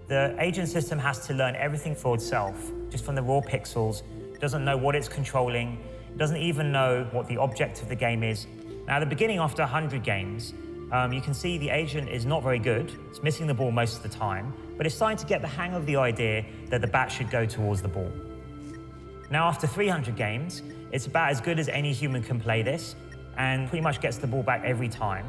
The agent system has to learn everything for itself, just from the raw pixels, doesn't know what it's controlling, doesn't even know what the object of the game is. Now, at the beginning, after 100 games, you can see the agent is not very good. It's missing the ball most of the time, but it's starting to get the hang of the idea that the bat should go towards the ball. Now, after 300 games, it's about as good as any human can play this and pretty much gets the ball back every time.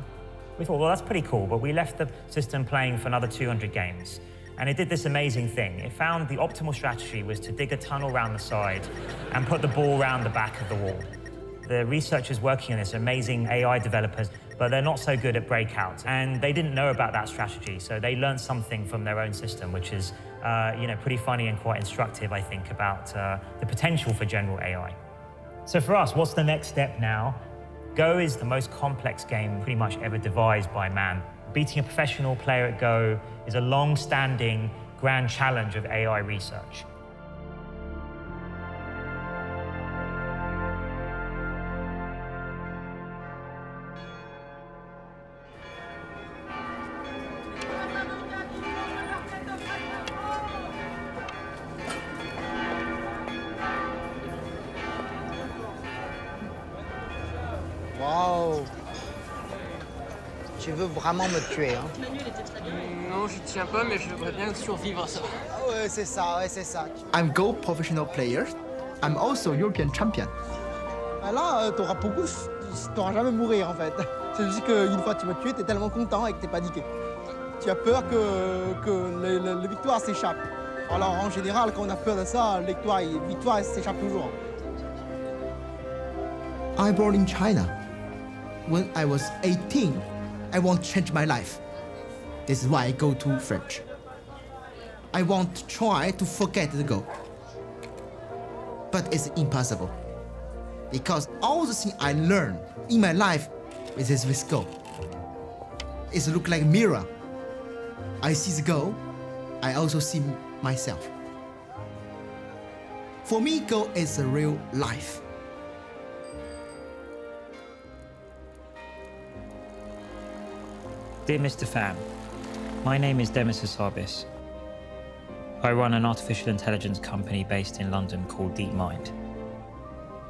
We thought, well, that's pretty cool, but we left the system playing for another 200 games. And it did this amazing thing. It found the optimal strategy was to dig a tunnel around the side and put the ball around the back of the wall. The researchers working on this are amazing AI developers, but they're not so good at breakouts. And they didn't know about that strategy, so they learned something from their own system, which is pretty funny and quite instructive, I think, about the potential for general AI. So for us, what's the next step now? Go is the most complex game pretty much ever devised by man. Beating a professional player at Go is a long-standing grand challenge of AI research. Waouh! Tu veux vraiment me tuer, hein? Non, je tiens pas, mais je voudrais bien survivre à ça. Ah ouais, c'est ça, ouais, c'est ça. I'm Go professional player. I'm also European champion. Ah là, t'auras jamais mourir en fait. C'est juste qu'une fois que tu m'as tué, t'es tellement content et que t'es paniqué. Tu as peur que les victoires s'échappent. Alors en général, quand on a peur de ça, les victoires s'échappent toujours. I'm born in China. When I was 18, I want to change my life. This is why I go to French. I want to try to forget the Go. But it's impossible. Because all the things I learned in my life is with Go. It looks like a mirror. I see the Go, I also see myself. For me, Go is a real life. Dear Mr. Pham, my name is Demis Hassabis. I run an artificial intelligence company based in London called DeepMind.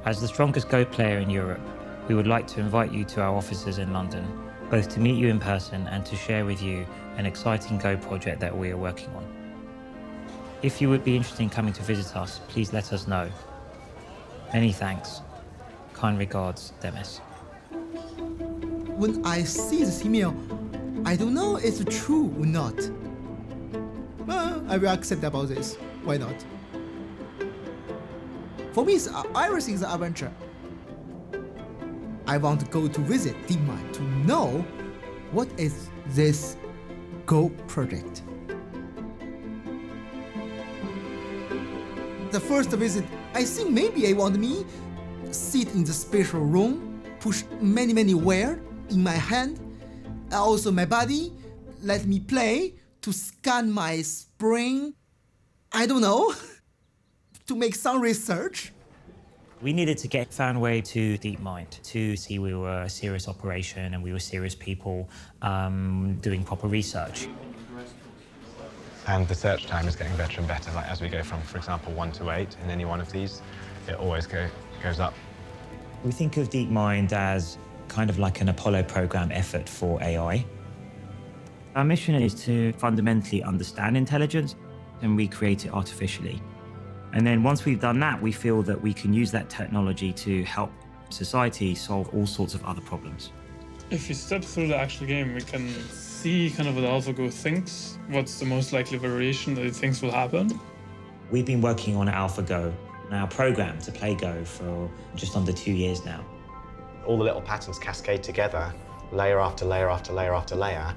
As the strongest Go player in Europe, we would like to invite you to our offices in London, both to meet you in person and to share with you an exciting Go project that we are working on. If you would be interested in coming to visit us, please let us know. Many thanks. Kind regards, Demis. When I see this email, I don't know if it's true or not. I will accept about this. Why not? For me, everything is an adventure. I want to go to visit DeepMind to know what is this Go project. The first visit, I think maybe I want me sit in the special room, push many wires in my hand, also my body, let me play to scan my brain. I don't know, to make some research. We needed to get Fanway to DeepMind to see we were a serious operation and we were serious people doing proper research. And the search time is getting better and better. Like as we go from, for example, 1 to 8 in any one of these, it always goes up. We think of DeepMind as kind of like an Apollo program effort for AI. Our mission is to fundamentally understand intelligence and recreate it artificially. And then once we've done that, we feel that we can use that technology to help society solve all sorts of other problems. If we step through the actual game, we can see kind of what AlphaGo thinks, what's the most likely variation that it thinks will happen. We've been working on AlphaGo, our program to play Go, for just under 2 years now. All the little patterns cascade together, layer after layer after layer after layer.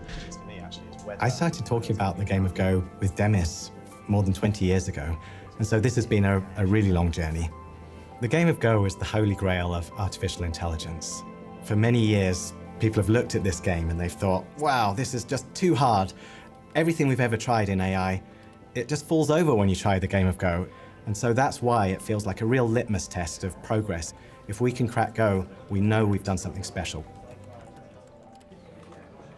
I started talking about the game of Go with Demis more than 20 years ago, and so this has been a really long journey. The game of Go is the holy grail of artificial intelligence. For many years, people have looked at this game and they've thought, wow, this is just too hard. Everything we've ever tried in AI, it just falls over when you try the game of Go. And so that's why it feels like a real litmus test of progress. If we can crack Go, we know we've done something special.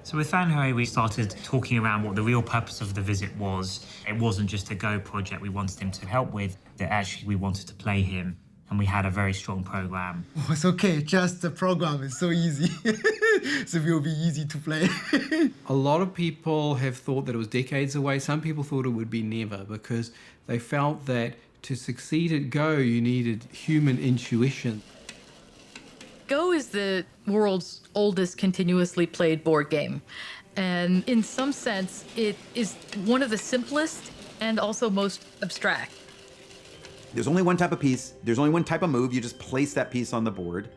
So with Fan Hui, we started talking around what the real purpose of the visit was. It wasn't just a Go project we wanted him to help with, that actually we wanted to play him, and we had a very strong program. Oh, it's okay, just the program is so easy. So it will be easy to play. A lot of people have thought that it was decades away. Some people thought it would be never, because they felt that to succeed at Go, you needed human intuition. Go is the world's oldest continuously played board game. And in some sense, it is one of the simplest and also most abstract. There's only one type of piece, there's only one type of move, you just place that piece on the board.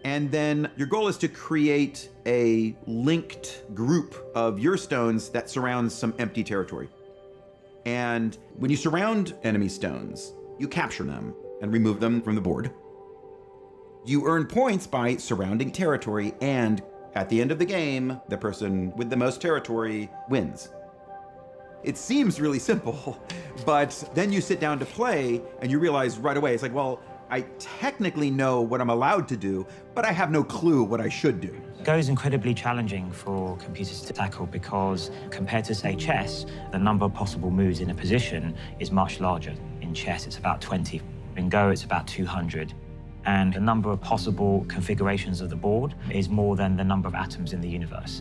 And then your goal is to create a linked group of your stones that surrounds some empty territory. And when you surround enemy stones, you capture them and remove them from the board. You earn points by surrounding territory, and at the end of the game, the person with the most territory wins. It seems really simple, but then you sit down to play and you realize right away, it's like, well, I technically know what I'm allowed to do, but I have no clue what I should do. Go is incredibly challenging for computers to tackle because compared to, say, chess, the number of possible moves in a position is much larger. In chess, it's about 20. In Go, it's about 200. And the number of possible configurations of the board is more than the number of atoms in the universe.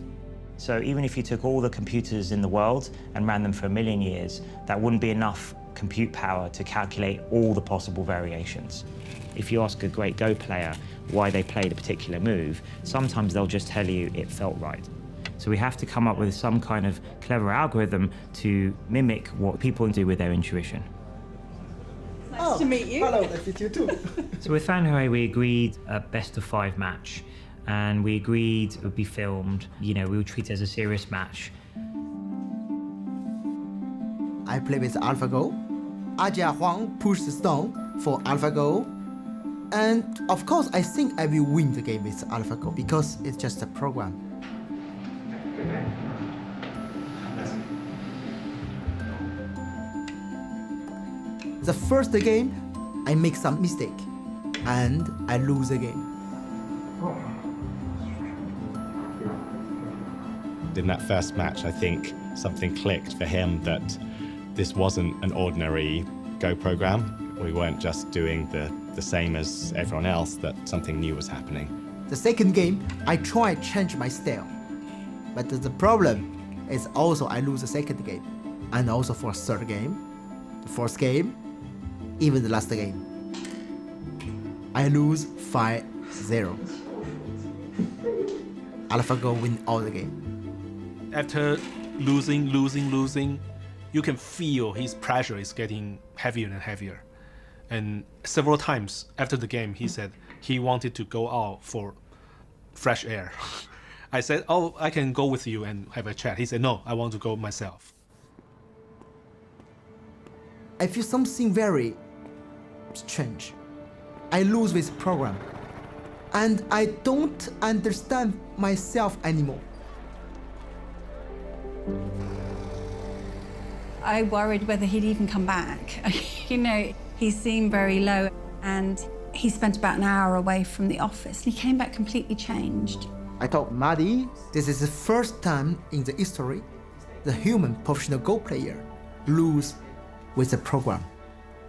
So even if you took all the computers in the world and ran them for 1 million years, that wouldn't be enough compute power to calculate all the possible variations. If you ask a great Go player why they played a particular move, sometimes they'll just tell you it felt right. So we have to come up with some kind of clever algorithm to mimic what people do with their intuition. Nice to meet you. Hello, nice to meet you too. So with Fan Hui, we agreed a best-of-5 match, and we agreed it would be filmed. You know, we would treat it as a serious match. I play with AlphaGo. Ajia Huang pushed the stone for AlphaGo. And of course, I think I will win the game with AlphaGo because it's just a program. The first game, I make some mistake and I lose the game. In that first match, I think something clicked for him that this wasn't an ordinary Go program. We weren't just doing the same as everyone else, that something new was happening. The second game, I try to change my style. But the problem is also I lose the second game. And also for third game, the fourth game, even the last game. I lose 5-0. AlphaGo win all the game. After losing, you can feel his pressure is getting heavier and heavier. And several times after the game, he said he wanted to go out for fresh air. I said, oh, I can go with you and have a chat. He said, no, I want to go myself. I feel something very strange. I lose this program. And I don't understand myself anymore. I worried whether he'd even come back. You know, he seemed very low, and he spent about an hour away from the office, and he came back completely changed. I told Maddie, this is the first time in the history the human professional Go player lose with a program.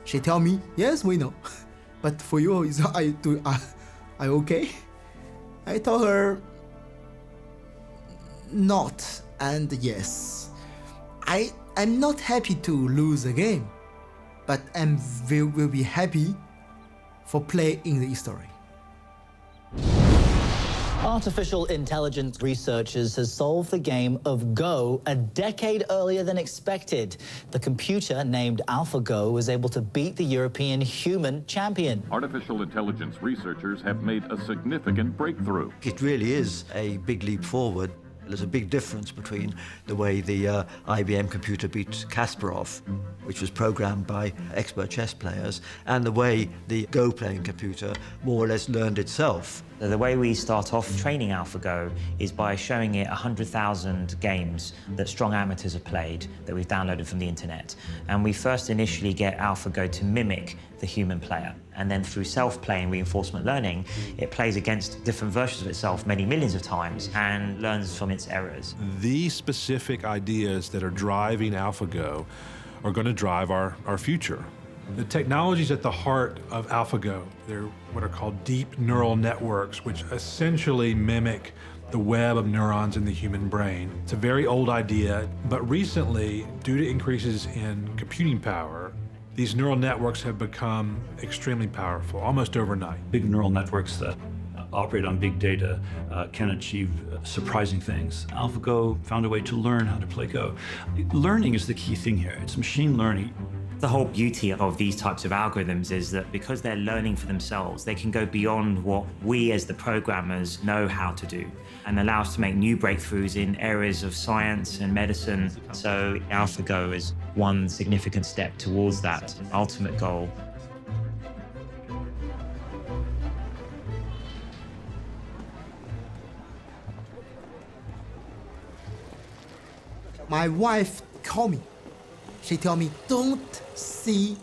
She told me, yes, we know, but for you, I okay? I told her, not and yes. I'm not happy to lose the game, but I will be happy for play in the history. Artificial intelligence researchers has solved the game of Go a decade earlier than expected. The computer, named AlphaGo, was able to beat the European human champion. Artificial intelligence researchers have made a significant breakthrough. It really is a big leap forward. There's a big difference between the way the IBM computer beat Kasparov, which was programmed by expert chess players, and the way the Go playing computer more or less learned itself. The way we start off training AlphaGo is by showing it 100,000 games that strong amateurs have played that we've downloaded from the internet. And we first initially get AlphaGo to mimic the human player. And then through self-play and reinforcement learning, it plays against different versions of itself many millions of times and learns from its errors. The specific ideas that are driving AlphaGo are going to drive our future. The technology's at the heart of AlphaGo. They're what are called deep neural networks, which essentially mimic the web of neurons in the human brain. It's a very old idea, but recently, due to increases in computing power, these neural networks have become extremely powerful, almost overnight. Big neural networks that operate on big data can achieve surprising things. AlphaGo found a way to learn how to play Go. Learning is the key thing here. It's machine learning. The whole beauty of these types of algorithms is that because they're learning for themselves, they can go beyond what we as the programmers know how to do and allow us to make new breakthroughs in areas of science and medicine. So AlphaGo is one significant step towards that ultimate goal. My wife called me. She told me, don't see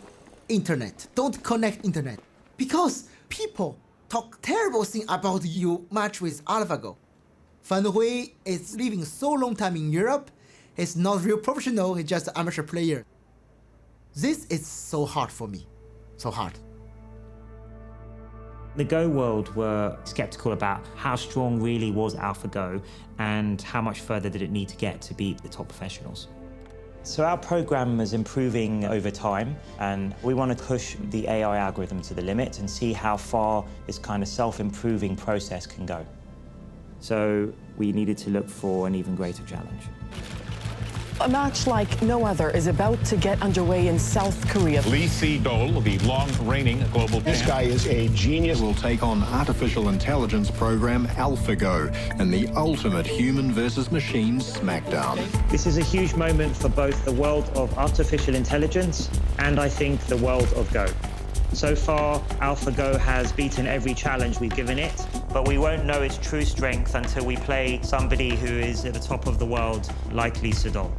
internet, don't connect internet. Because people talk terrible thing about you match with AlphaGo. Fan Hui is living so long time in Europe. He's not real professional, he's just an amateur player. This is so hard for me, so hard. The Go world were skeptical about how strong really was AlphaGo and how much further did it need to get to beat the top professionals. So our program is improving over time, and we want to push the AI algorithm to the limit and see how far this kind of self-improving process can go. So we needed to look for an even greater challenge. A match like no other is about to get underway in South Korea. Sedol, the long-reigning global champ. This guy is a genius. Will take on artificial intelligence program AlphaGo in the ultimate human versus machine smackdown. This is a huge moment for both the world of artificial intelligence and I think the world of Go. So far, AlphaGo has beaten every challenge we've given it, but we won't know its true strength until we play somebody who is at the top of the world, like Sedol.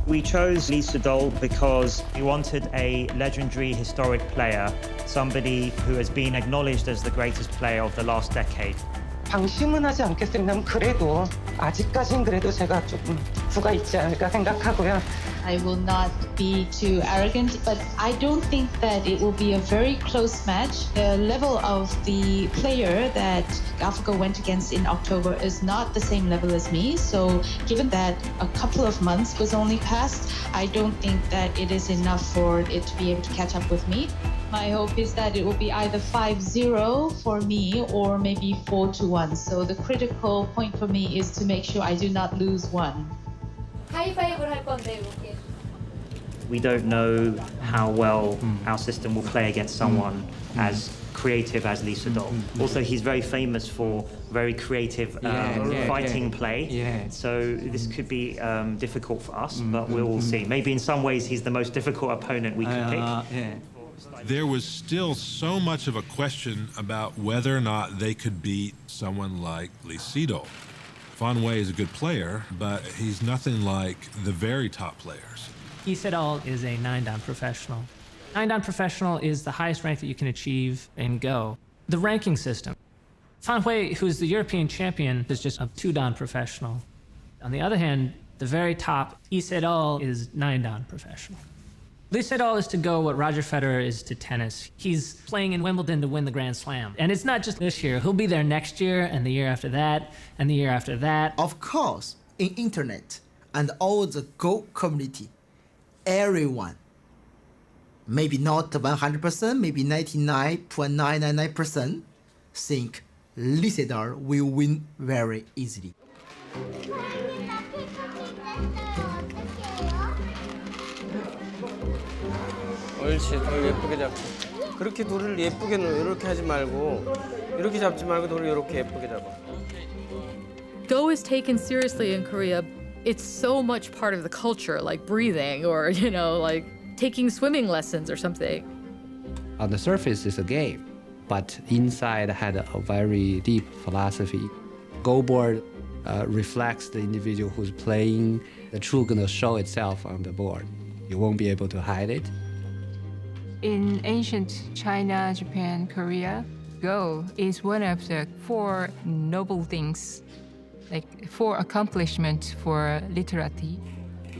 We chose Sedol because we wanted a legendary historic player, somebody who has been acknowledged as the greatest player of the last decade. 방심은 하지 않겠습니다만 그래도 아직까진 그래도 제가 조금 부가 있지 않을까 생각하고요. I will not be too arrogant, but I don't think that it will be a very close match. The level of the player that AlphaGo went against in October is not the same level as me. So given that a couple of months was only passed, I don't think that it is enough for it to be able to catch up with me. My hope is that it will be either 5-0 for me or maybe 4-1. So the critical point for me is to make sure I do not lose one. 하이파이브를 할 건데 이렇게. We don't know how well our system will play against someone as creative as Sedol. Also, he's very famous for very creative fighting play. So this could be difficult for us, but we'll see. Maybe in some ways he's the most difficult opponent we can pick. There was still so much of a question about whether or not they could beat someone like Sedol. Fan Hui is a good player, but he's nothing like the very top players. Sedol is a 9-dan professional. 9-dan professional is the highest rank that you can achieve in Go. The ranking system. Fan Hui, who's the European champion, is just a 2-dan professional. On the other hand, the very top, Sedol is 9-dan professional. Sedol is to Go what Roger Federer is to tennis. He's playing in Wimbledon to win the Grand Slam. And it's not just this year. He'll be there next year, and the year after that, and the year after that. Of course, in internet and all the Go community, everyone, maybe not 100%, maybe 99.999% think Sedol will win very easily. 옳지, 돌 예쁘게 잡고. 그렇게 돌을 예쁘게 이렇게 하지 말고 이렇게 잡지 말고 돌을 이렇게 예쁘게 잡아. Go is taken seriously in Korea. It's so much part of the culture, like breathing or, like taking swimming lessons or something. On the surface, it's a game, but inside had a very deep philosophy. Go board reflects the individual who's playing. The truth gonna show itself on the board. You won't be able to hide it. In ancient China, Japan, Korea, Go is one of the 4 noble things, like 4 accomplishments for literati,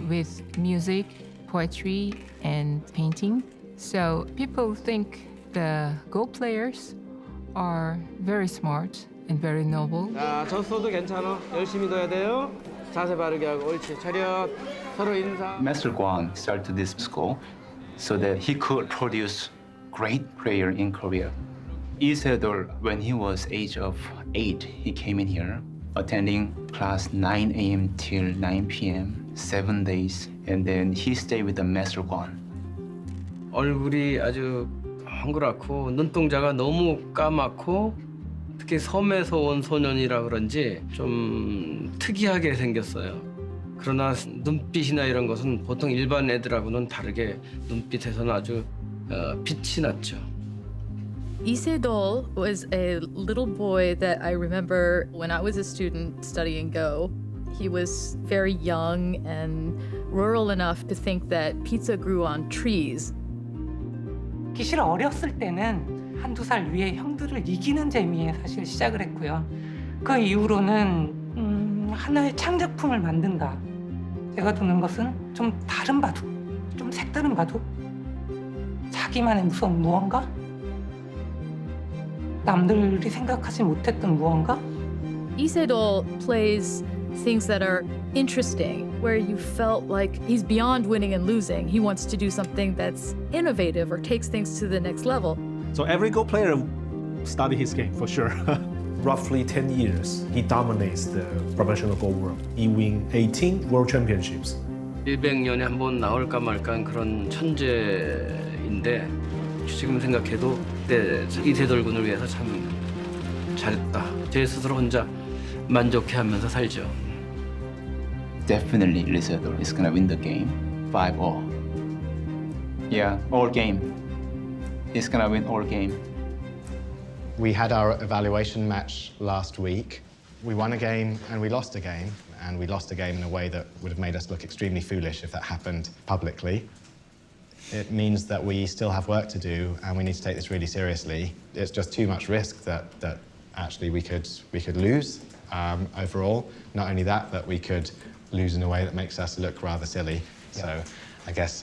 with music, poetry, and painting. So people think the Go players are very smart and very noble. 자, 졌어도 괜찮아. 열심히 둬야 돼요. 자세 바르게 하고 옳지. 차렷. 서로 인사. Master Guan started this school so that he could produce great player in Korea. Sedol, when he was age of 8, he came in here, attending class 9 a.m. till 9 p.m., 7 days, and then he stayed with the Master Guan. 얼굴이 아주 헝그랗고 눈동자가 너무 까맣고 특히 섬에서 온 소년이라 그런지 좀 특이하게 생겼어요. 그러나 눈빛이나 이런 것은 보통 일반 애들하고는 다르게 눈빛에서는 아주 빛이 났죠. Sedol was a little boy that I remember when I was a student studying Go. He was very young and rural enough to think that pizza grew on trees. 사실 어렸을 때는 한두 살 위에 형들을 이기는 재미에 사실 시작을 했고요. 그 이후로는 하나의 창작품을 만든다. 제가 두는 것은 좀 다른 바둑, 좀 색다른 바둑, 자기만의 무슨 무언가? 남들이 생각하지 못했던 무언가? Sedol plays things that are interesting, where you felt like he's beyond winning and losing. He wants to do something that's innovative or takes things to the next level. So every Go player study his game for sure. Roughly 10 years, he dominates the professional Go world. He wins 18 world championships. 100년에 한 번 나올까 말까한 그런 천재인데 지금 생각해도 그때 이세돌 군을 위해서 참 잘했다. 제 스스로 혼자 만족해하면서 살죠. Definitely, Sedol is gonna win the game 5-0. Yeah, all game. He's gonna win all game. We had our evaluation match last week. We won a game and we lost a game, and we lost a game in a way that would have made us look extremely foolish if that happened publicly. It means that we still have work to do and we need to take this really seriously. It's just too much risk that actually we could lose overall. Not only that, but we could lose in a way that makes us look rather silly. Yeah. So I guess,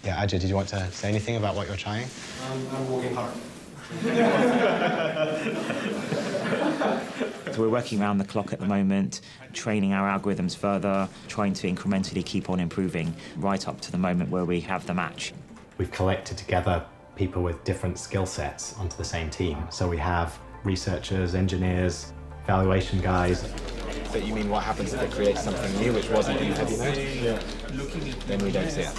yeah, Ajay, did you want to say anything about what you're trying? I'm working hard. So we're working around the clock at the moment, training our algorithms further, trying to incrementally keep on improving right up to the moment where we have the match. We've collected together people with different skill sets onto the same team. So we have researchers, engineers, evaluation guys. But you mean what happens if they create something new which wasn't in heavy mode? Yeah. Then we don't see it.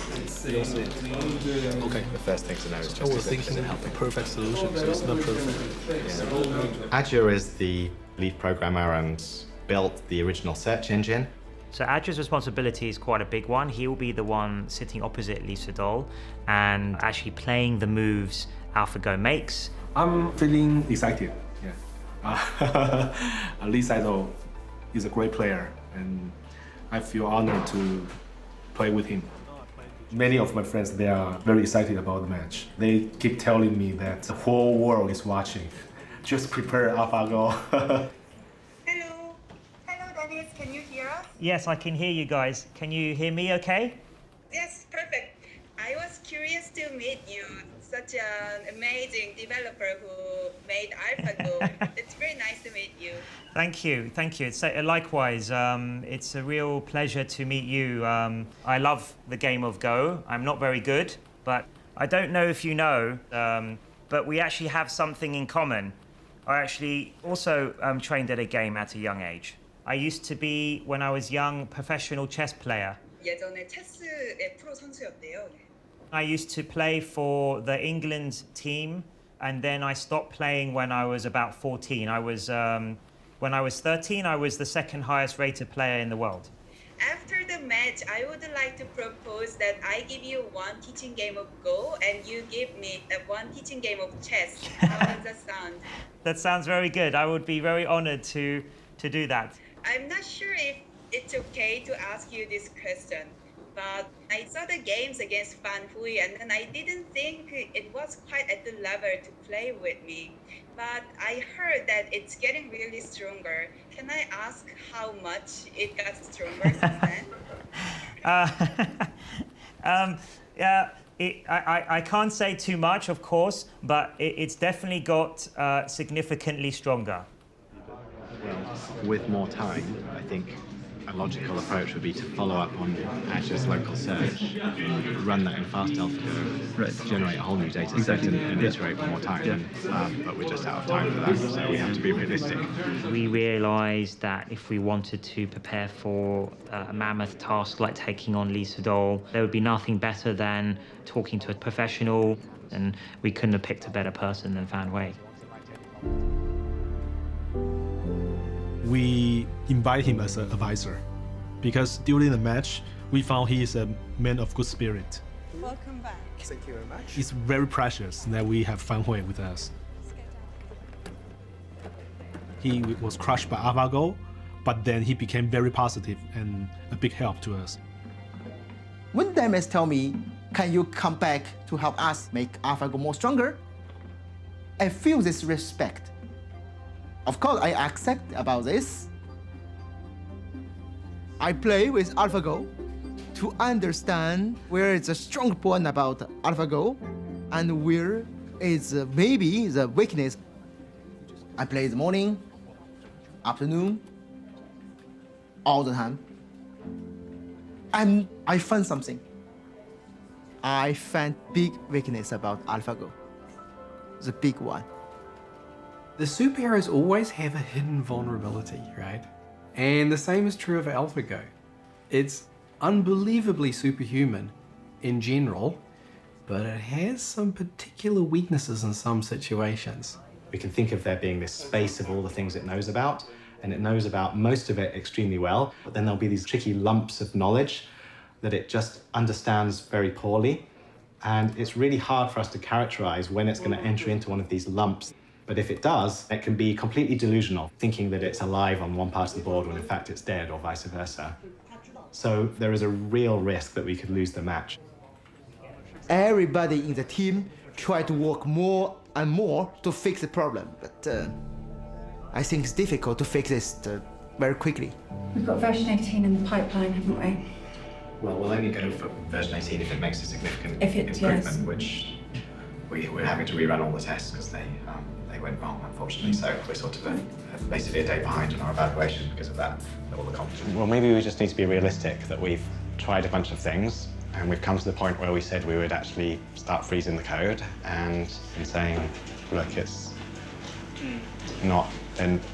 Okay. The first thing to know is just always thinking of the perfect solution, so it's not perfect. Yeah. Ajay is the lead programmer and built the original search engine. So Ajay's responsibility is quite a big one. He will be the one sitting opposite Sedol and actually playing the moves AlphaGo makes. I'm feeling excited. Yeah. Sedol is a great player, and I feel honored to play with him. Many of my friends, they are very excited about the match. They keep telling me that the whole world is watching. Just prepare AlphaGo. Hello, Dennis, can you hear us? Yes, I can hear you guys. Can you hear me okay? Yes, perfect. I was curious to meet you. Such an amazing developer who made AlphaGo. It's very nice to meet you. Thank you, thank you. It's likewise. It's a real pleasure to meet you. I love the game of Go. I'm not very good, but I don't know if you know, but we actually have something in common. I actually also trained at a game at a young age. I used to be, when I was young, professional chess player. 예전에 체스의 프로 선수였대요. I used to play for the England team, and then I stopped playing when I was about 14. When I was 13, I was the second highest rated player in the world. After the match, I would like to propose that I give you one teaching game of Go and you give me one teaching game of chess. How does that sound? That sounds very good. I would be very honored to do that. I'm not sure if it's okay to ask you this question, but I saw the games against Fan Hui and then I didn't think it was quite at the level to play with me. But I heard that it's getting really stronger. Can I ask how much it got stronger since then? Yeah, I can't say too much, of course, but it's definitely got significantly stronger. With more time, I think a logical approach would be to follow up on Azure's local search, run that in fast AlphaGo, generate a whole new data set and iterate one more time. But we're just out of time for that, so we have to be realistic. We realized that if we wanted to prepare for a mammoth task like taking on Sedol, there would be nothing better than talking to a professional, and we couldn't have picked a better person than Fan Hui. We invite him as an advisor because during the match, we found he is a man of good spirit. Welcome back. Thank you very much. It's very precious that we have Fan Hui with us. He was crushed by AlphaGo, but then he became very positive and a big help to us. When Demis tell me, can you come back to help us make AlphaGo more stronger? I feel this respect. Of course, I accept about this. I play with AlphaGo to understand where is the strong point about AlphaGo and where is maybe the weakness. I play in the morning, afternoon, all the time. And I found something. I found big weakness about AlphaGo. The big one. The superheroes always have a hidden vulnerability, right? And the same is true of AlphaGo. It's unbelievably superhuman in general, but it has some particular weaknesses in some situations. We can think of there being this space of all the things it knows about, and it knows about most of it extremely well, but then there'll be these tricky lumps of knowledge that it just understands very poorly. And it's really hard for us to characterize when it's going to enter into one of these lumps. But if it does, it can be completely delusional, thinking that it's alive on one part of the board when in fact it's dead, or vice versa. So there is a real risk that we could lose the match. Everybody in the team try to work more and more to fix the problem, but I think it's difficult to fix this very quickly. We've got version 18 in the pipeline, haven't we? Well, we'll only go for version 18 if it makes a significant improvement, which we're having to rerun all the tests because they went wrong, unfortunately. So we're sort of basically a day behind on our evaluation because of that, all the competition. Well, maybe we just need to be realistic that we've tried a bunch of things and we've come to the point where we said we would actually start freezing the code and saying, look, it's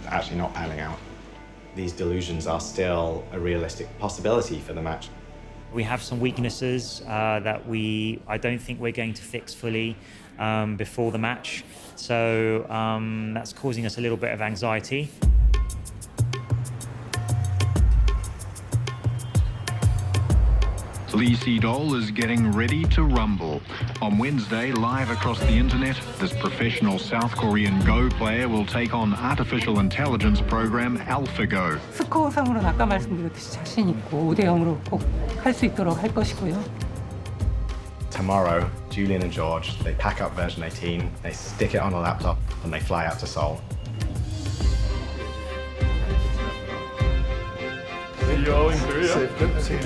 actually not panning out. These delusions are still a realistic possibility for the match. We have some weaknesses that I don't think we're going to fix fully before the match. So that's causing us a little bit of anxiety. Sedol is getting ready to rumble. On Wednesday, live across the internet, this professional South Korean Go player will take on artificial intelligence program AlphaGo. 스코어상으로는 아까 말씀드렸듯이 자신 있고 5대0으로 꼭 할 수 있도록 할 것이고요. Tomorrow, Julian and George, they pack up version 18, they stick it on a laptop, and they fly out to Seoul. See you all in Korea. See you.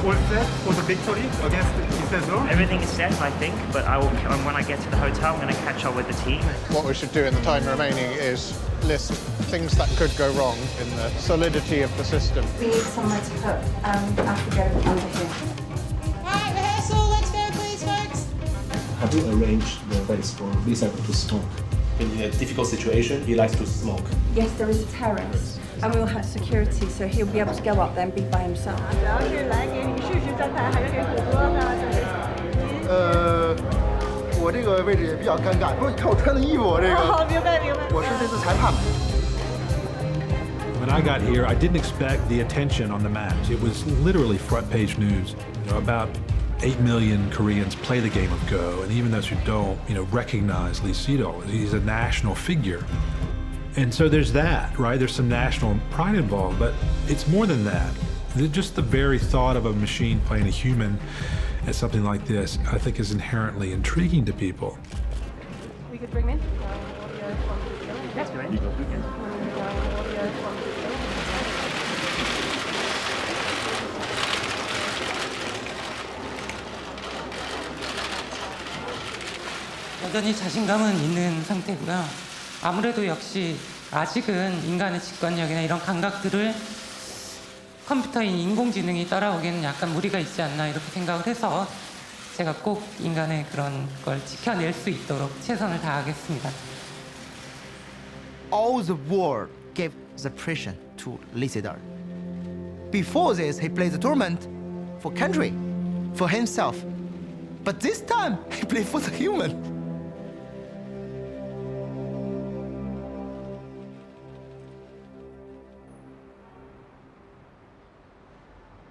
All set for the victory against Sedol? Everything is set, I think, but when I get to the hotel, I'm going to catch up with the team. What we should do in the time remaining is list things that could go wrong in the solidity of the system. We need somewhere to put AlphaGo under here. Right, rehearsal, let's go please, folks. How to arrange the place for Lisa to smoke? In a difficult situation, he likes to smoke. Yes, there is a terrace. And we'll have security, so he'll be able to go up there and be by himself. 我这个位置也比较尴尬，不是你看我穿的衣服，我这个。哦，明白明白。我是这次裁判。 When I got here, I didn't expect the attention on the match. It was literally front page news. You know, about 8 million Koreans play the game of Go, and even those who don't, you know, recognize Lee Sedol. He's a national figure. And so there's that, right? There's some national pride involved, but it's more than that. Just the very thought of a machine playing a human at something like this, I think, is inherently intriguing to people. We could bring him in. That's great. 여전히 자신감은 있는 상태고요. 아무래도 역시 아직은 인간의 직관력이나 이런 감각들을 컴퓨터인 인공지능이 따라오기에는 약간 무리가 있지 않나 이렇게 생각을 해서 제가 꼭 인간의 그런 걸 지켜낼 수 있도록 최선을 다하겠습니다. All the world gave the pressure to Lee Sedol. Before this, he played the tournament for country, for himself. But this time, he played for the human.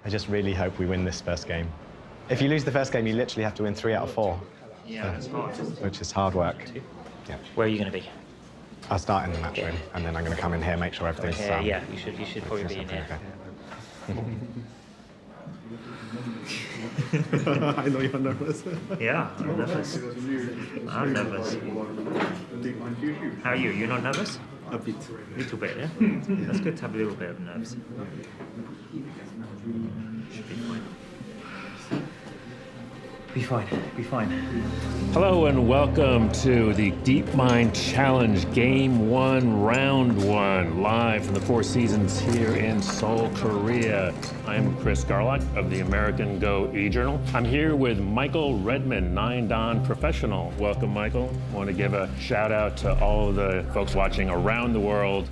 I just really hope we win this first game. If you lose the first game, you literally have to win 3 out of 4. Yeah, that's hard. Which is hard work. Yeah. Where are you going to be? I'll start in the match room, and then I'm going to come in here, make sure everything's Yeah, you should probably be in here. I know you're nervous. Yeah, I'm nervous. I'm nervous. How are you? You're not nervous? A bit. A little bit, yeah? That's good to have a little bit of nerves. Should be fine. Be fine, be fine. Hello and welcome to the DeepMind Challenge Game 1, Round 1, live from the Four Seasons here in Seoul, Korea. I'm Chris Garlock of the American Go e-Journal. I'm here with Michael Redman, 9-Dan professional. Welcome, Michael. I want to give a shout out to all of the folks watching around the world.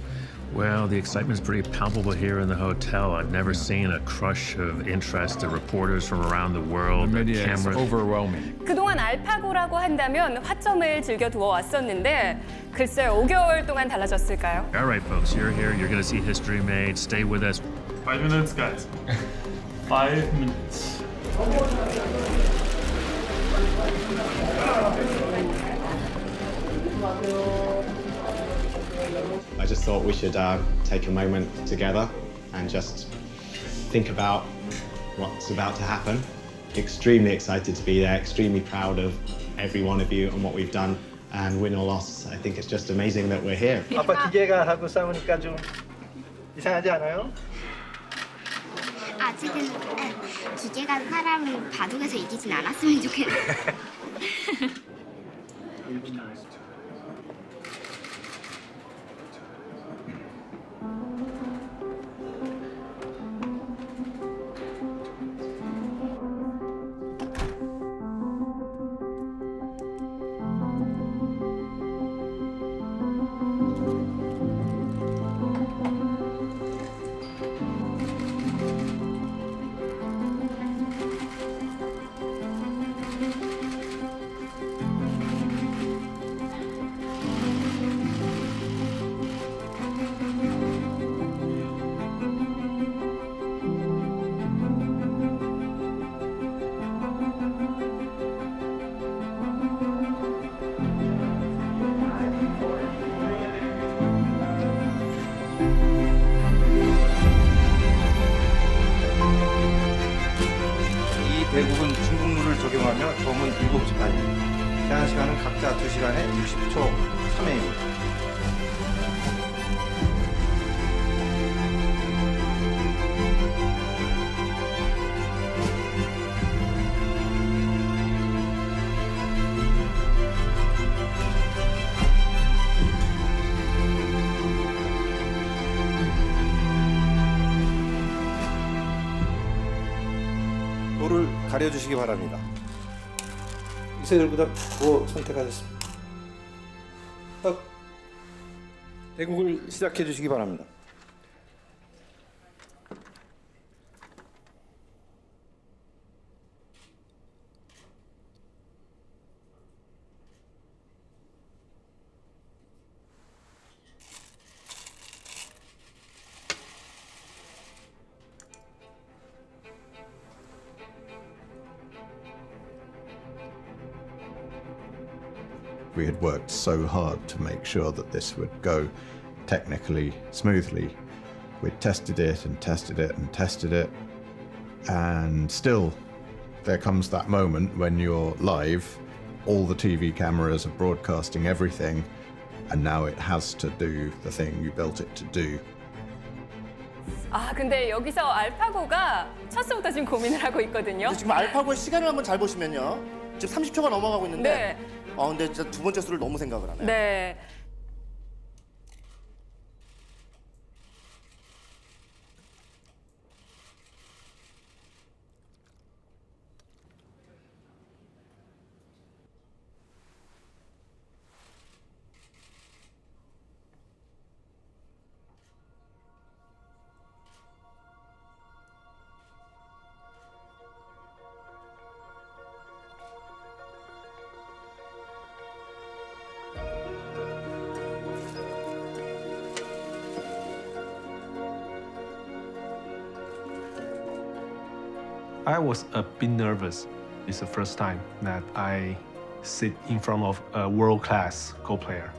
Well, the excitement is pretty palpable here in the hotel. I've never seen a crush of interest. The reporters from around the world, the cameras. overwhelming. 그동안 알파고라고 한다면 화점을 즐겨두어 왔었는데 글쎄요, 5개월 동안 달라졌을까요? All right, folks, you're here. You're going to see history made. Stay with us. 5 minutes, guys. 5 minutes. I just thought we should take a moment together and just think about what's about to happen. Extremely excited to be there, extremely proud of every one of you and what we've done. And win or loss, I think it's just amazing that we're here. 아빠 기계가 하고 싸우니까 좀 이상하지 않아요? 아직은 기계가 사람을 바둑에서 이기진 않았으면 좋겠어요. 대국은 중국 룰을 적용하며 점은 7시간입니다. 제한 시간은 각자 2시간에 60초 3회입니다. 도를 가려주시기 바랍니다. 이세돌보다 도 선택하셨습니다. 대국을 시작해 주시기 바랍니다. We had worked so hard to make sure that this would go technically smoothly. We tested it and tested it and tested it, and still there comes that moment when you're live, all the TV cameras are broadcasting everything, and now it has to do the thing you built it to do. 아, 근데 여기서 알파고가 쳤을부터 지금 고민을 하고 있거든요. 지금 알파고의 시간을 한번 잘 보시면요. 지금 30초가 넘어가고 있는데 근데 진짜 두 번째 수를 너무 생각을 하네요. 네. I was a bit nervous. It's the first time that I sit in front of a world-class Go player.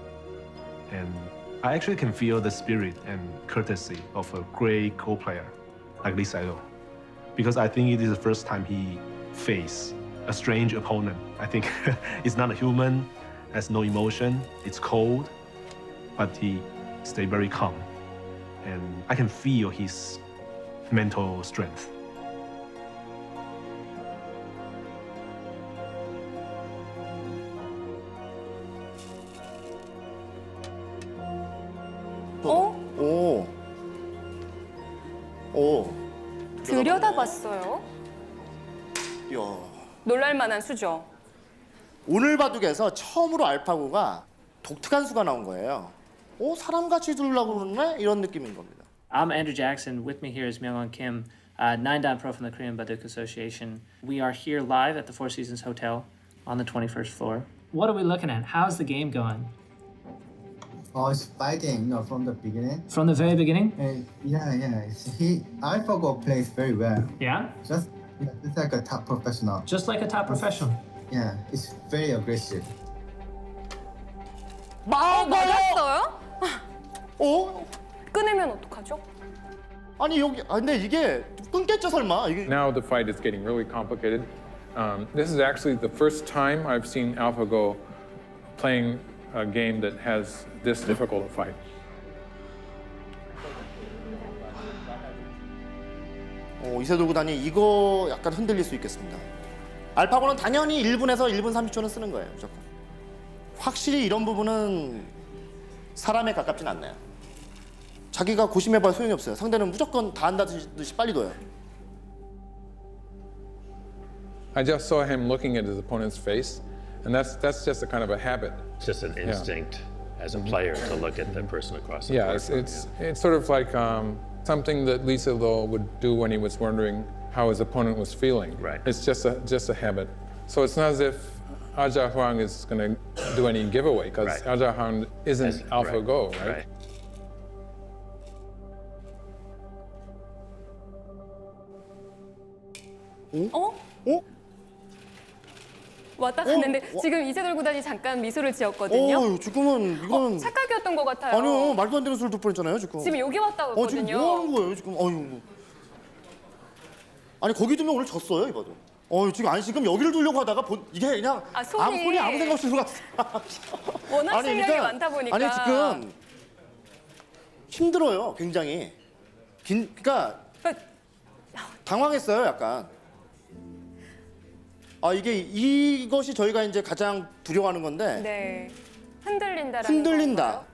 And I actually can feel the spirit and courtesy of a great Go player like Sedol. Because I think it is the first time he faced a strange opponent. I think it's not a human, has no emotion, it's cold, but he stayed very calm. And I can feel his mental strength. 들여다봤어요. 이야. 놀랄만한 수죠. 오늘 바둑에서 처음으로 알파고가 독특한 수가 나온 거예요. 사람같이 두려고 그러네? 이런 느낌인 겁니다. I'm Andrew Jackson. With me here is Myung-won Kim, 9-dan pro from the Korean Baduk Association. We are here live at the Four Seasons Hotel on the 21st floor. What are we looking at? How's the game going? Oh, it's fighting, from the beginning. From the very beginning? Yeah. AlphaGo plays very well. Yeah? Just like a top professional. Just like a top professional. Yeah, it's very aggressive. 맞았어요? 어? 끊으면 어떡하죠? 아니 여기 근데 이게 끊겠죠 설마? 이게 Now the fight is getting really complicated. This is actually the first time I've seen AlphaGo playing a game that has this difficult a fight. 이세돌 구단이 이거 약간 흔들릴 수 있겠습니다. 알파고는 당연히 1분에서 1분 30초는 쓰는 거예요, 무조건. 확실히 이런 부분은 사람에 가깝진 않네요. 자기가 고심해봐야 소용이 없어요. 상대는 무조건 다 한다듯이 빨리 둬요. I just saw him looking at his opponent's face, and that's just a kind of a habit. It's just an instinct as a player to look at the person across the Yeah, board. it's sort of like something that Sedol would do when he was wondering how his opponent was feeling. Right. It's just a habit. So it's not as if Aja Huang is going to do any giveaway, because Aja Huang isn't AlphaGo, right? 왔다 갔는데 지금 이세돌 구단이 잠깐 미소를 지었거든요. 지금은 이거는 착각이었던 것 같아요. 아니요, 말도 안 되는 수를 둘 뻔했잖아요, 지금. 지금 여기 왔다 갔거든요. 지금 뭐 하는 거예요, 지금? 아니 거기 두면 오늘 졌어요, 이봐도. 지금 지금 여기를 두려고 하다가 이게 그냥 손이 아무 생각 없이 들어갔어. 워낙 실력이 많다 보니까. 아니 지금 힘들어요, 굉장히. 그러니까 당황했어요, 약간. 이것이 저희가 이제 가장 두려워하는 건데. 네. 흔들린다라는 흔들린다. 건가요?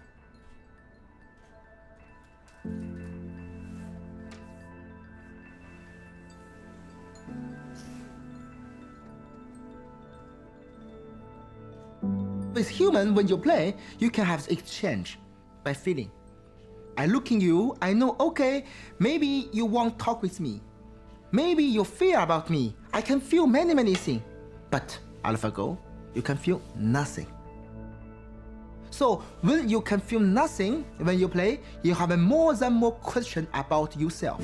With human, when you play, you can have exchange by feeling. I look in you, I know, okay, maybe you won't talk with me. Maybe you fear about me. I can feel many things. But AlphaGo, you can feel nothing. So when you can feel nothing when you play, you have more question about yourself.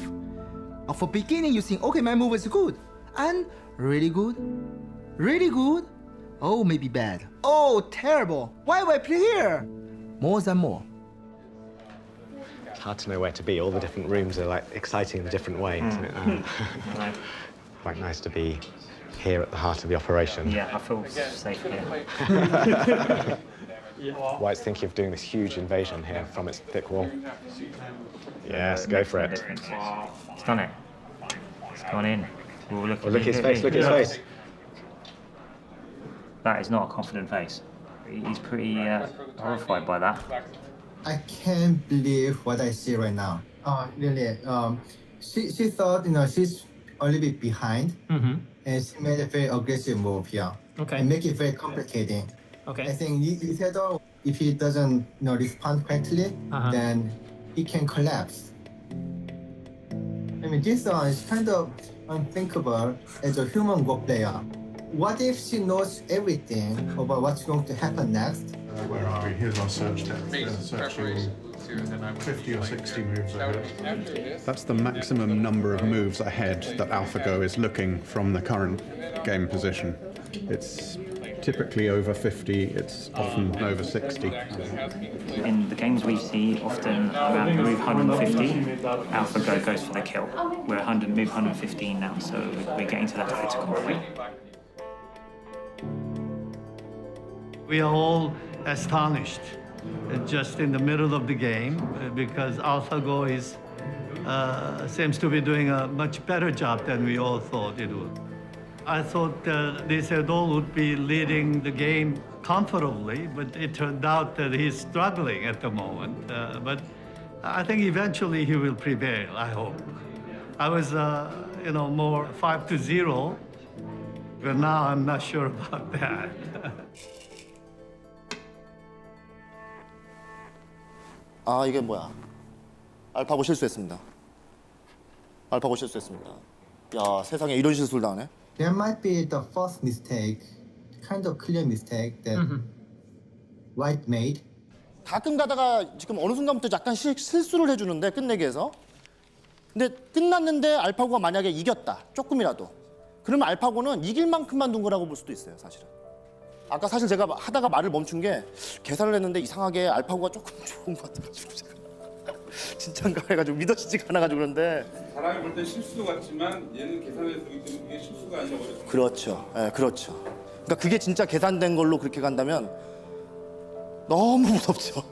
For beginning, you think, okay, my move is good, and really good, Oh, maybe bad. Oh, terrible. Why would I play here? More than more. It's hard to know where to be. All the different rooms are like exciting in a different way, isn't it? Quite nice to be here at the heart of the operation. Yeah, I feel safe here. White's thinking of doing this huge invasion here from its thick wall. Yes, go for it. It's done it. It's gone in. Ooh, look at his face, look at his face. That is not a confident face. He's pretty horrified by that. I can't believe what I see right now. Oh, really? She thought, she's a little bit behind, and she made a very aggressive move here. Okay. And make it very complicated. Okay. I think Sedol, if he doesn't, respond correctly, then he can collapse. I mean, this is kind of unthinkable as a human Go player. What if she knows everything about what's going to happen next? Where are we? Here's our search text. Searching 50 or 60 moves ahead. That's the maximum number of moves ahead that AlphaGo is looking from the current game position. It's typically over 50, it's often over 60. In the games we see, often around move 150, AlphaGo goes for the kill. We're move 115 now, so we're getting to that critical point. We are all astonished just in the middle of the game because AlphaGo seems to be doing a much better job than we all thought it would. I thought Sedol would be leading the game comfortably, but it turned out that he's struggling at the moment. But I think eventually he will prevail, I hope. I was, more 5-0, but now I'm not sure about that. 아, 이게 뭐야? 알파고 실수했습니다. 알파고 실수했습니다. 야, 세상에 이런 실수를 당하네. There might be the first mistake, kind of clear mistake that White made. 가끔 가다가 지금 어느 순간부터 약간 실수를 해주는데 끝내기 위해서. 근데 끝났는데 알파고가 만약에 이겼다, 조금이라도. 그러면 알파고는 이길 만큼만 둔 거라고 볼 수도 있어요, 사실은. 아까 사실 제가 하다가 말을 멈춘 게 계산을 했는데 이상하게 알파고가 조금 좋은 것 같아가지고 제가 진짠가 해가지고 믿어지지가 않아가지고 그런데 사람이 볼 때 실수 같지만 얘는 계산해서 보기 때문에 이게 실수가 아니라 어렵다. 그렇죠. 예, 그렇죠. 그러니까 그게 진짜 계산된 걸로 그렇게 간다면 너무 무섭죠.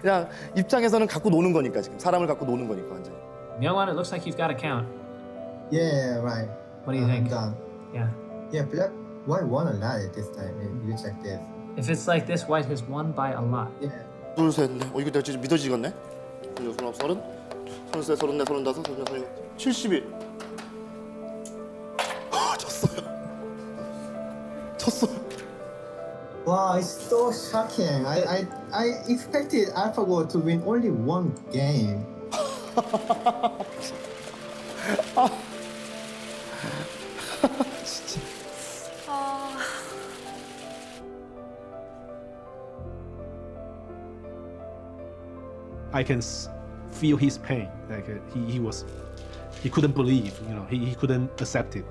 그냥 입장에서는 갖고 노는 거니까 지금 사람을 갖고 노는 거니까 완전히. Myungwon, it looks like you've got a count. Yeah, right. What do you think? Done. Yeah. Yeah, Black White won a lot at this time. You check this. If it's like this, White has won by a lot. Yeah. 둘, 셋, 넷. 이거 내가 진짜 믿어지겠네. 29, 30, 33, 34, 35, 36, 71. 졌어요. Wow, it's so shocking. I expected AlphaGo to win only one game. 진짜. I can feel his pain. Like he couldn't believe. He couldn't accept it.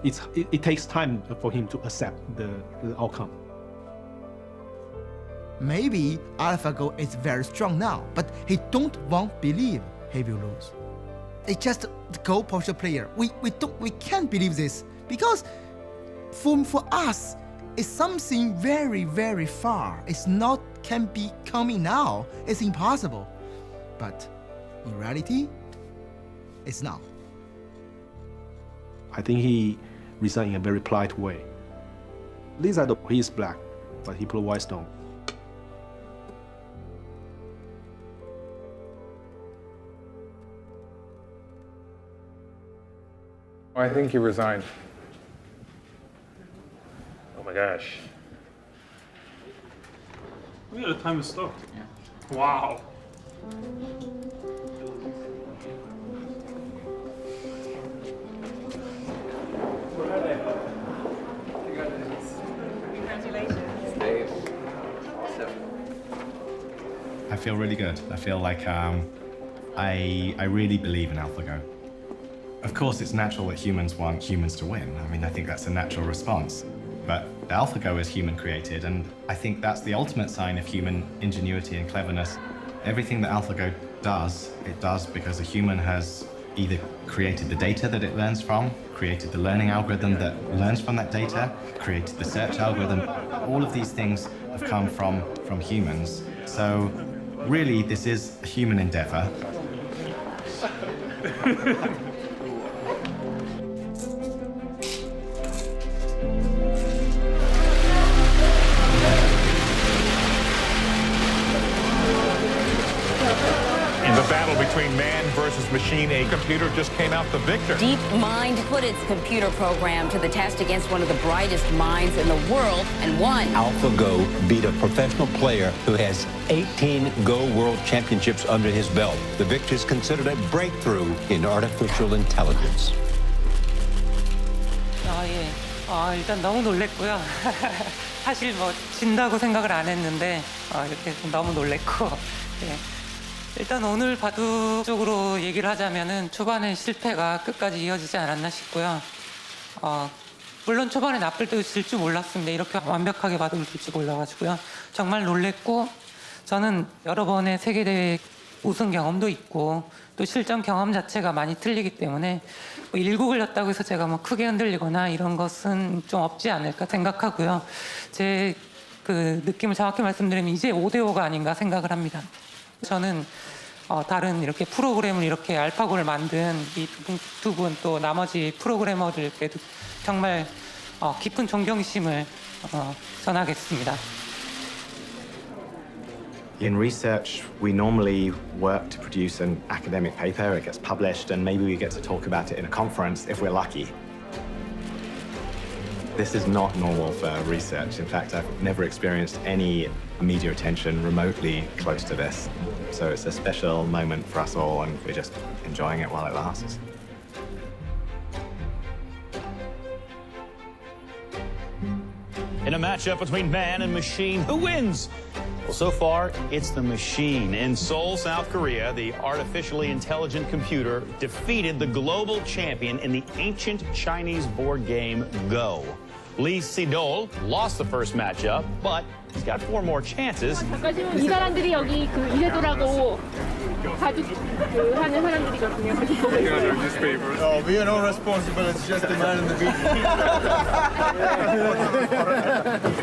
It takes time for him to accept the outcome. Maybe AlphaGo is very strong now, but he don't want believe he will lose. It's just the Go poster player. We can't believe this because for us it's something very, very far. It's not can be coming now. It's impossible. But in reality, it's now. I think he resigned in a very polite way. Lisa, he is black, but he put a white stone. I think he resigned. Oh my gosh. Look at the time is stopped. Yeah. Wow. I feel really good. I feel like I really believe in AlphaGo. Of course, it's natural that humans want humans to win. I mean, I think that's a natural response. But AlphaGo is human created, and I think that's the ultimate sign of human ingenuity and cleverness. Everything that AlphaGo does, it does because a human has either created the data that it learns from, created the learning algorithm that learns from that data, created the search algorithm. All of these things have come from humans. So really, this is a human endeavor. In the battle between man versus machine, a computer just came out the victor. DeepMind put its computer program to the test against one of the brightest minds in the world and won. AlphaGo beat a professional player who has 18 Go World Championships under his belt. The victory is considered a breakthrough in artificial intelligence. 일단 너무 놀랬고요. 사실 뭐 진다고 생각을 안 했는데 이렇게 너무 놀랬고. 예. 일단 오늘 바둑 쪽으로 얘기를 하자면은 초반에 실패가 끝까지 이어지지 않았나 싶고요. 물론 초반에 나쁠 때도 질 줄 몰랐습니다. 이렇게 완벽하게 바둑을 둘 줄 몰라가지고요. 정말 놀랬고 저는 여러 번의 세계대회 우승 경험도 있고 또 실전 경험 자체가 많이 틀리기 때문에 뭐 일구 걸렸다고 해서 제가 뭐 크게 흔들리거나 이런 것은 좀 없지 않을까 생각하고요. 제 그 느낌을 정확히 말씀드리면 이제 5대5가 아닌가 생각을 합니다. 저는 다른 이렇게 프로그램을 이렇게 알파고를 만든 이 두 분 또 나머지 프로그래머들께도 정말 깊은 존경심을 전하겠습니다. In research, we normally work to produce an academic paper, it gets published, and maybe we get to talk about it in a conference if we're lucky. This is not normal for research. In fact, I've never experienced any media attention remotely close to this. So it's a special moment for us all, and we're just enjoying it while it lasts. In a matchup between man and machine, who wins? Well, so far, it's the machine. In Seoul, South Korea, the artificially intelligent computer defeated the global champion in the ancient Chinese board game Go. Sedol lost the first matchup, but he's got 4 more chances. 이 사람들이 여기 그 이세돌하고 바둑 하는 사람들이거든요. Oh, we are not responsible. It's just the man in the video.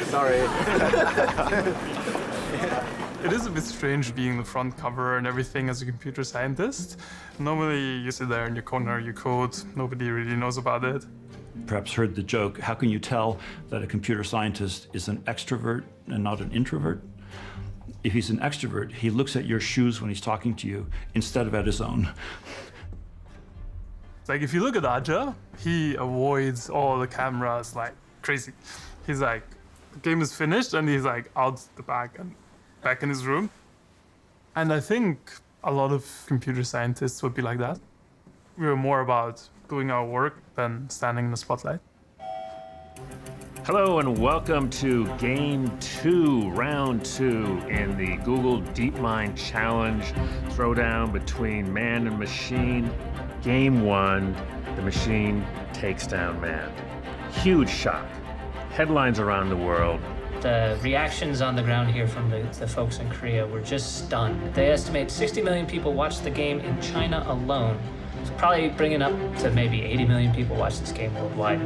Sorry. It is a bit strange being the front cover and everything as a computer scientist. Normally, you sit there in your corner, you code, nobody really knows about it. Perhaps heard the joke, how can you tell that a computer scientist is an extrovert and not an introvert? If he's an extrovert, he looks at your shoes when he's talking to you instead of at his own. Like, if you look at Aja, he avoids all the cameras like crazy. He's like, the game is finished, and he's like out the back and back in his room. And I think a lot of computer scientists would be like that. We were more about doing our work than standing in the spotlight. Hello and welcome to Game 2, Round 2 in the Google DeepMind Challenge throwdown between man and machine. Game 1, the machine takes down man. Huge shock. Headlines around the world. The reactions on the ground here from the folks in Korea were just stunned. They estimate 60 million people watched the game in China alone. It's probably bringing up to maybe 80 million people watch this game worldwide.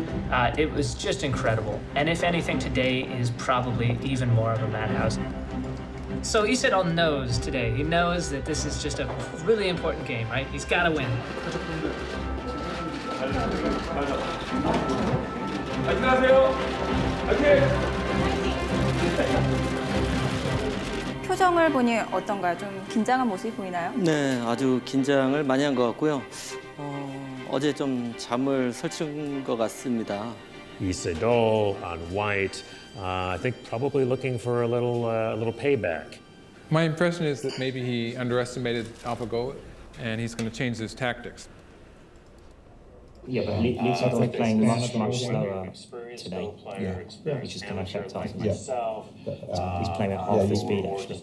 It was just incredible. And if anything, today is probably even more of a madhouse. So Sedol knows today. He knows that this is just a really important game, right? He's got to win. 표정을 보니 어떤가요? 좀 긴장한 모습이 보이나요? 네, 아주 긴장을 많이 한 것 같고요. 어제 좀 잠을 설친 것 같습니다. Sedol on white, I think probably looking for a little payback. My impression is that maybe he underestimated AlphaGo, and he's going to change his tactics. Yeah, but Sedol's playing much slower today, which is going to affect us. He's playing at half the speed, actually.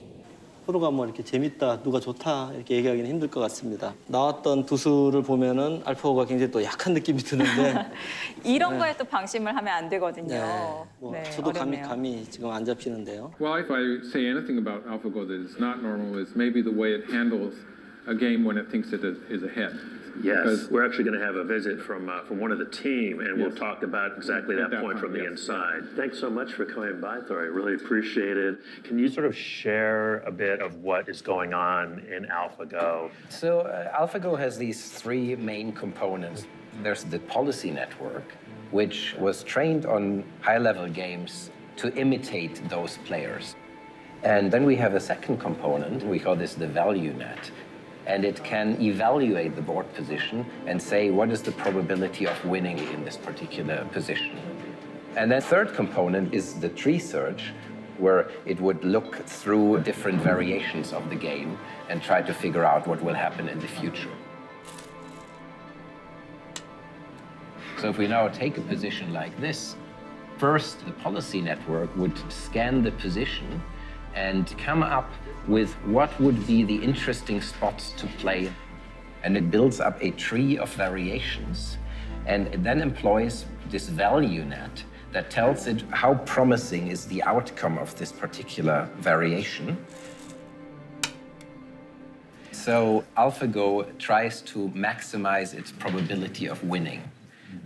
서로가 뭐 이렇게 재밌다, 누가 좋다 이렇게 얘기하기는 힘들 것 같습니다. 나왔던 두 수를 보면은 알파고가 굉장히 또 약한 느낌이 드는데 이런 거에 또 방심을 하면 안 되거든요. 네, 뭐 네, 저도 어렵네요. 감이 지금 안 잡히는데요. Well, if I say anything about AlphaGo that is not normal, is maybe the way it handles a game when it thinks it is ahead. Yes, we're actually going to have a visit from one of the team, and we'll Yes. talk about exactly that point from the yes. inside. Thanks so much for coming by, Thor. I really appreciate it. Can you sort of share a bit of what is going on in AlphaGo? So AlphaGo has these three main components. There's the policy network, which was trained on high-level games to imitate those players. And then we have a second component, we call this the value net. And it can evaluate the board position and say what is the probability of winning in this particular position. And then third component is the tree search, where it would look through different variations of the game and try to figure out what will happen in the future. So if we now take a position like this, first the policy network would scan the position and come up with what would be the interesting spots to play. And it builds up a tree of variations and it then employs this value net that tells it how promising is the outcome of this particular variation. So AlphaGo tries to maximize its probability of winning,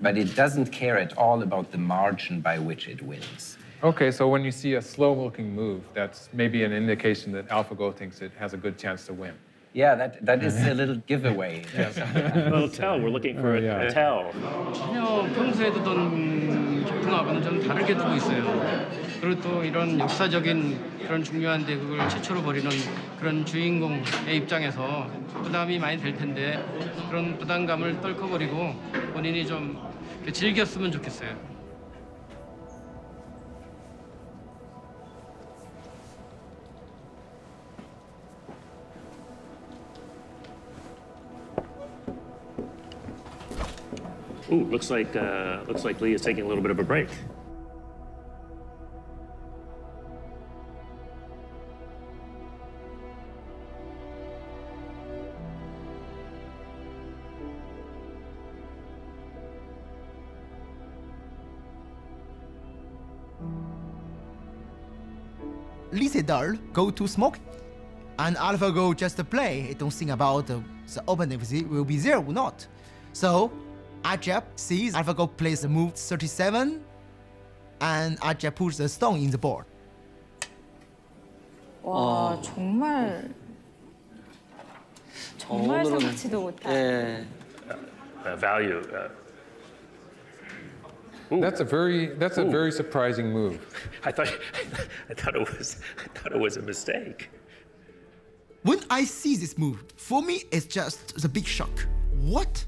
but it doesn't care at all about the margin by which it wins. Okay, so when you see a slow-looking move, that's maybe an indication that AlphaGo thinks it has a good chance to win. Yeah, that is a little giveaway. Well, tell. We're looking for a tell. 전혀 평소에 두던 기풍하고는 좀 다르게 두고 있어요. 그리고 또 이런 역사적인 그런 중요한데 그걸 최초로 벌이는 그런 주인공의 입장에서 부담이 많이 될 텐데 그런 부담감을 떨쳐버리고 본인이 좀 즐겼으면 좋겠어요. Ooh, looks like Lee is taking a little bit of a break. Lee Sedol go to smoke, and AlphaGo just play. It don't think about the opening will be there or not. So Ajab sees AlphaGo plays the move 37, and Ajab puts the stone in the board. 와, 정말 생각지도 못한. 예. Value. That's a very surprising move. I thought it was a mistake. When I see this move, for me it's just the big shock. What?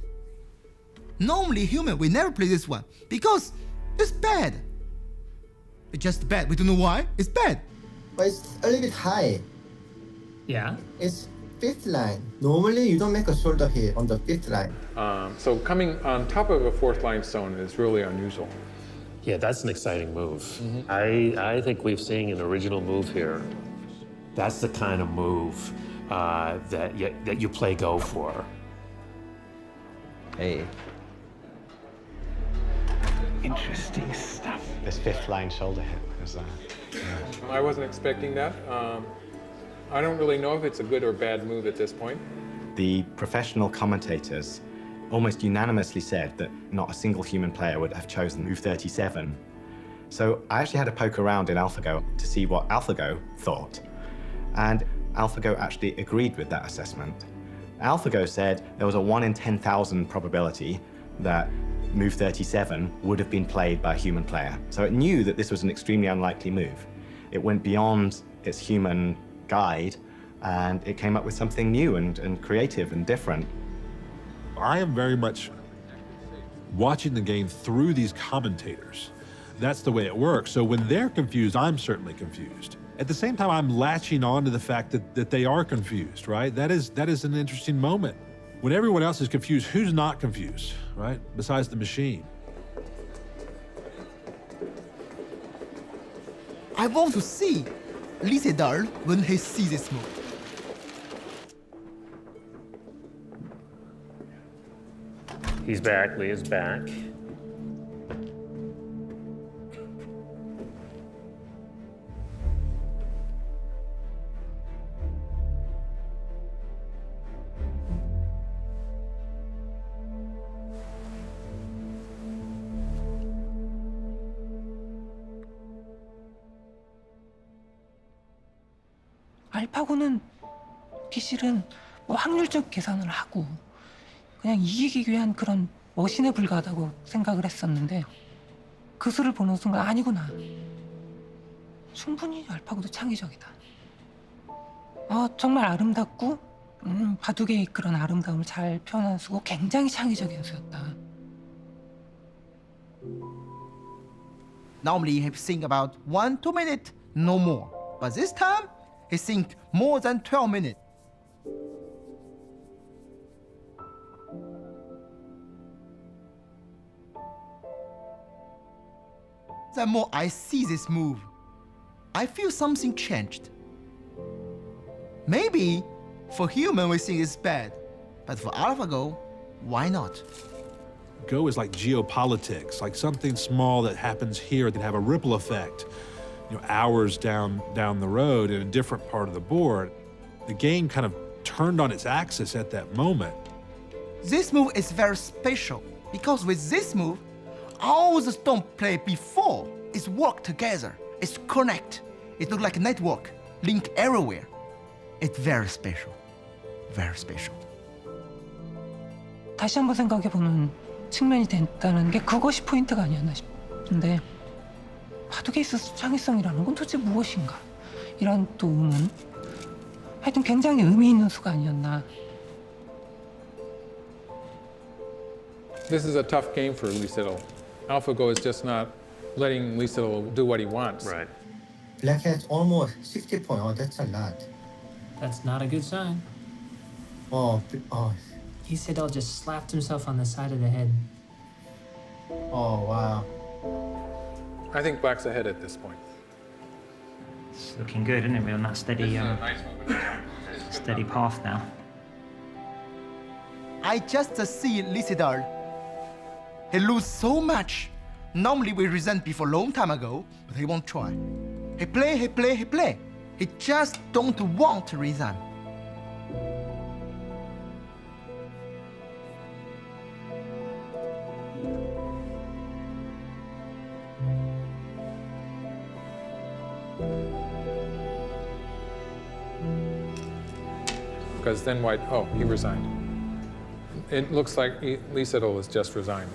Normally human will never play this one because it's bad. It's just bad. We don't know why. It's bad. But it's a little bit high. Yeah. It's fifth line. Normally you don't make a shoulder hit on the fifth line. So coming on top of a fourth line stone is really unusual. Yeah, that's an exciting move. I think we've seen an original move here. That's the kind of move that you play Go for. Hey. Interesting stuff. This fifth line shoulder hit was I wasn't expecting that. I don't really know if it's a good or bad move at this point. The professional commentators almost unanimously said that not a single human player would have chosen move 37. So I actually had to poke around in AlphaGo to see what AlphaGo thought. And AlphaGo actually agreed with that assessment. AlphaGo said there was a 1 in 10,000 probability that move 37 would have been played by a human player. So it knew that this was an extremely unlikely move. It went beyond its human guide and it came up with something new and creative and different. I am very much watching the game through these commentators. That's the way it works. So when they're confused, I'm certainly confused. At the same time, I'm latching on to the fact that they are confused, right? That is an interesting moment. When everyone else is confused, who's not confused, right? Besides the machine. I want to see Lee Sedol when he sees this move. He's back. Leah's back. 알파고는 기실은 뭐 확률적 계산을 하고 그냥 이기기 위한 그런 머신에 불과하다고 생각을 했었는데 그 수를 보는 순간 아니구나. 충분히 알파고도 창의적이다. 정말 아름답고 바둑의 그런 아름다움을 잘 표현한 수고 굉장히 창의적인 수였다. Normally he think about 1-2 minutes, no more. But this time, he think more than 12 minutes. The more I see this move, I feel something changed. Maybe for human we think it's bad, but for AlphaGo, why not? Go is like geopolitics, like something small that happens here can have a ripple effect, hours down the road in a different part of the board. The game kind of turned on its axis at that moment. This move is very special because with this move, all the stone play before is work together. It's connect. It looks like a network, link everywhere. It's very special, very special. 다시 한번 생각해보는 측면이 됐다는 게 그것이 포인트가 아니었나 싶은데 바둑에 있어서 창의성이라는 건 도대체 무엇인가? 이런 또 의문. 하여튼 굉장히 의미 있는 수가 아니었나. This is a tough game for Lee Sedol. AlphaGo is just not letting Lee Sedol do what he wants. Right. Black has almost 60 points. Oh, that's a lot. That's not a good sign. Oh. Lee Sedol just slapped himself on the side of the head. Oh, wow. I think Black's ahead at this point. It's looking good, isn't it? We're on that steady path now. I just see Lee Sedol. He lose so much. Normally we resent before long time ago, but he won't try. He play. He just don't want to resign. Because then White, he resigned. It looks like Lee Sedol has just resigned.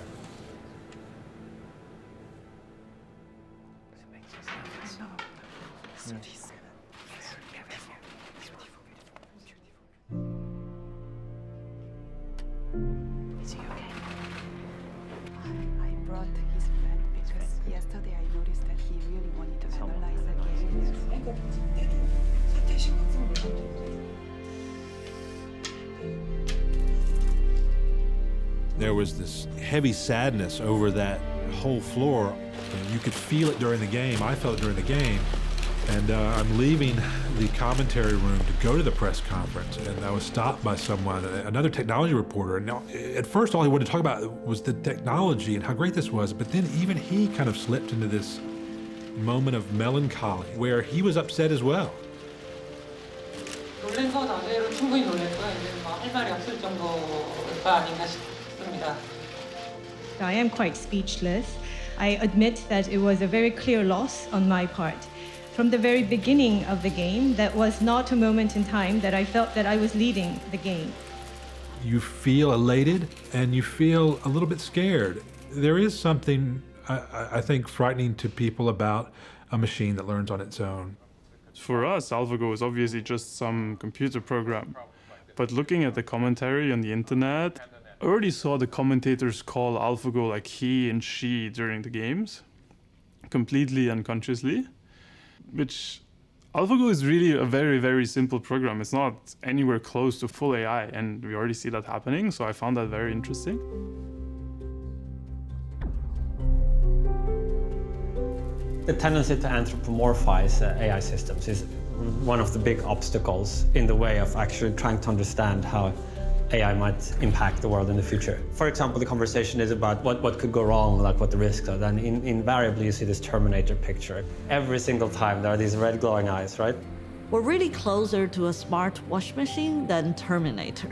Is he okay? I brought his friend because yesterday I noticed that he really wanted to analyze the game. There was this heavy sadness over that whole floor. You could feel it during the game. I felt it during the game. And I'm leaving the commentary room to go to the press conference, and I was stopped by someone, another technology reporter. And now, at first, all he wanted to talk about was the technology and how great this was. But then even he kind of slipped into this moment of melancholy where he was upset as well. 놀란 거 나대로 충분히 놀랬고요. 이제 할 말이 없을 정도가 아닌가 싶습니다. I am quite speechless. I admit that it was a very clear loss on my part. From the very beginning of the game, that was not a moment in time that I felt that I was leading the game. You feel elated and you feel a little bit scared. There is something, I think, frightening to people about a machine that learns on its own. For us, AlphaGo is obviously just some computer program. But looking at the commentary on the internet, I already saw the commentators call AlphaGo like he and she during the games, completely unconsciously, which AlphaGo is really a very, very simple program. It's not anywhere close to full AI, and we already see that happening, so I found that very interesting. The tendency to anthropomorphize AI systems is one of the big obstacles in the way of actually trying to understand how AI might impact the world in the future. For example, the conversation is about what could go wrong, like what the risks are. Then invariably you see this Terminator picture. Every single time there are these red glowing eyes, right? We're really closer to a smart wash machine than Terminator.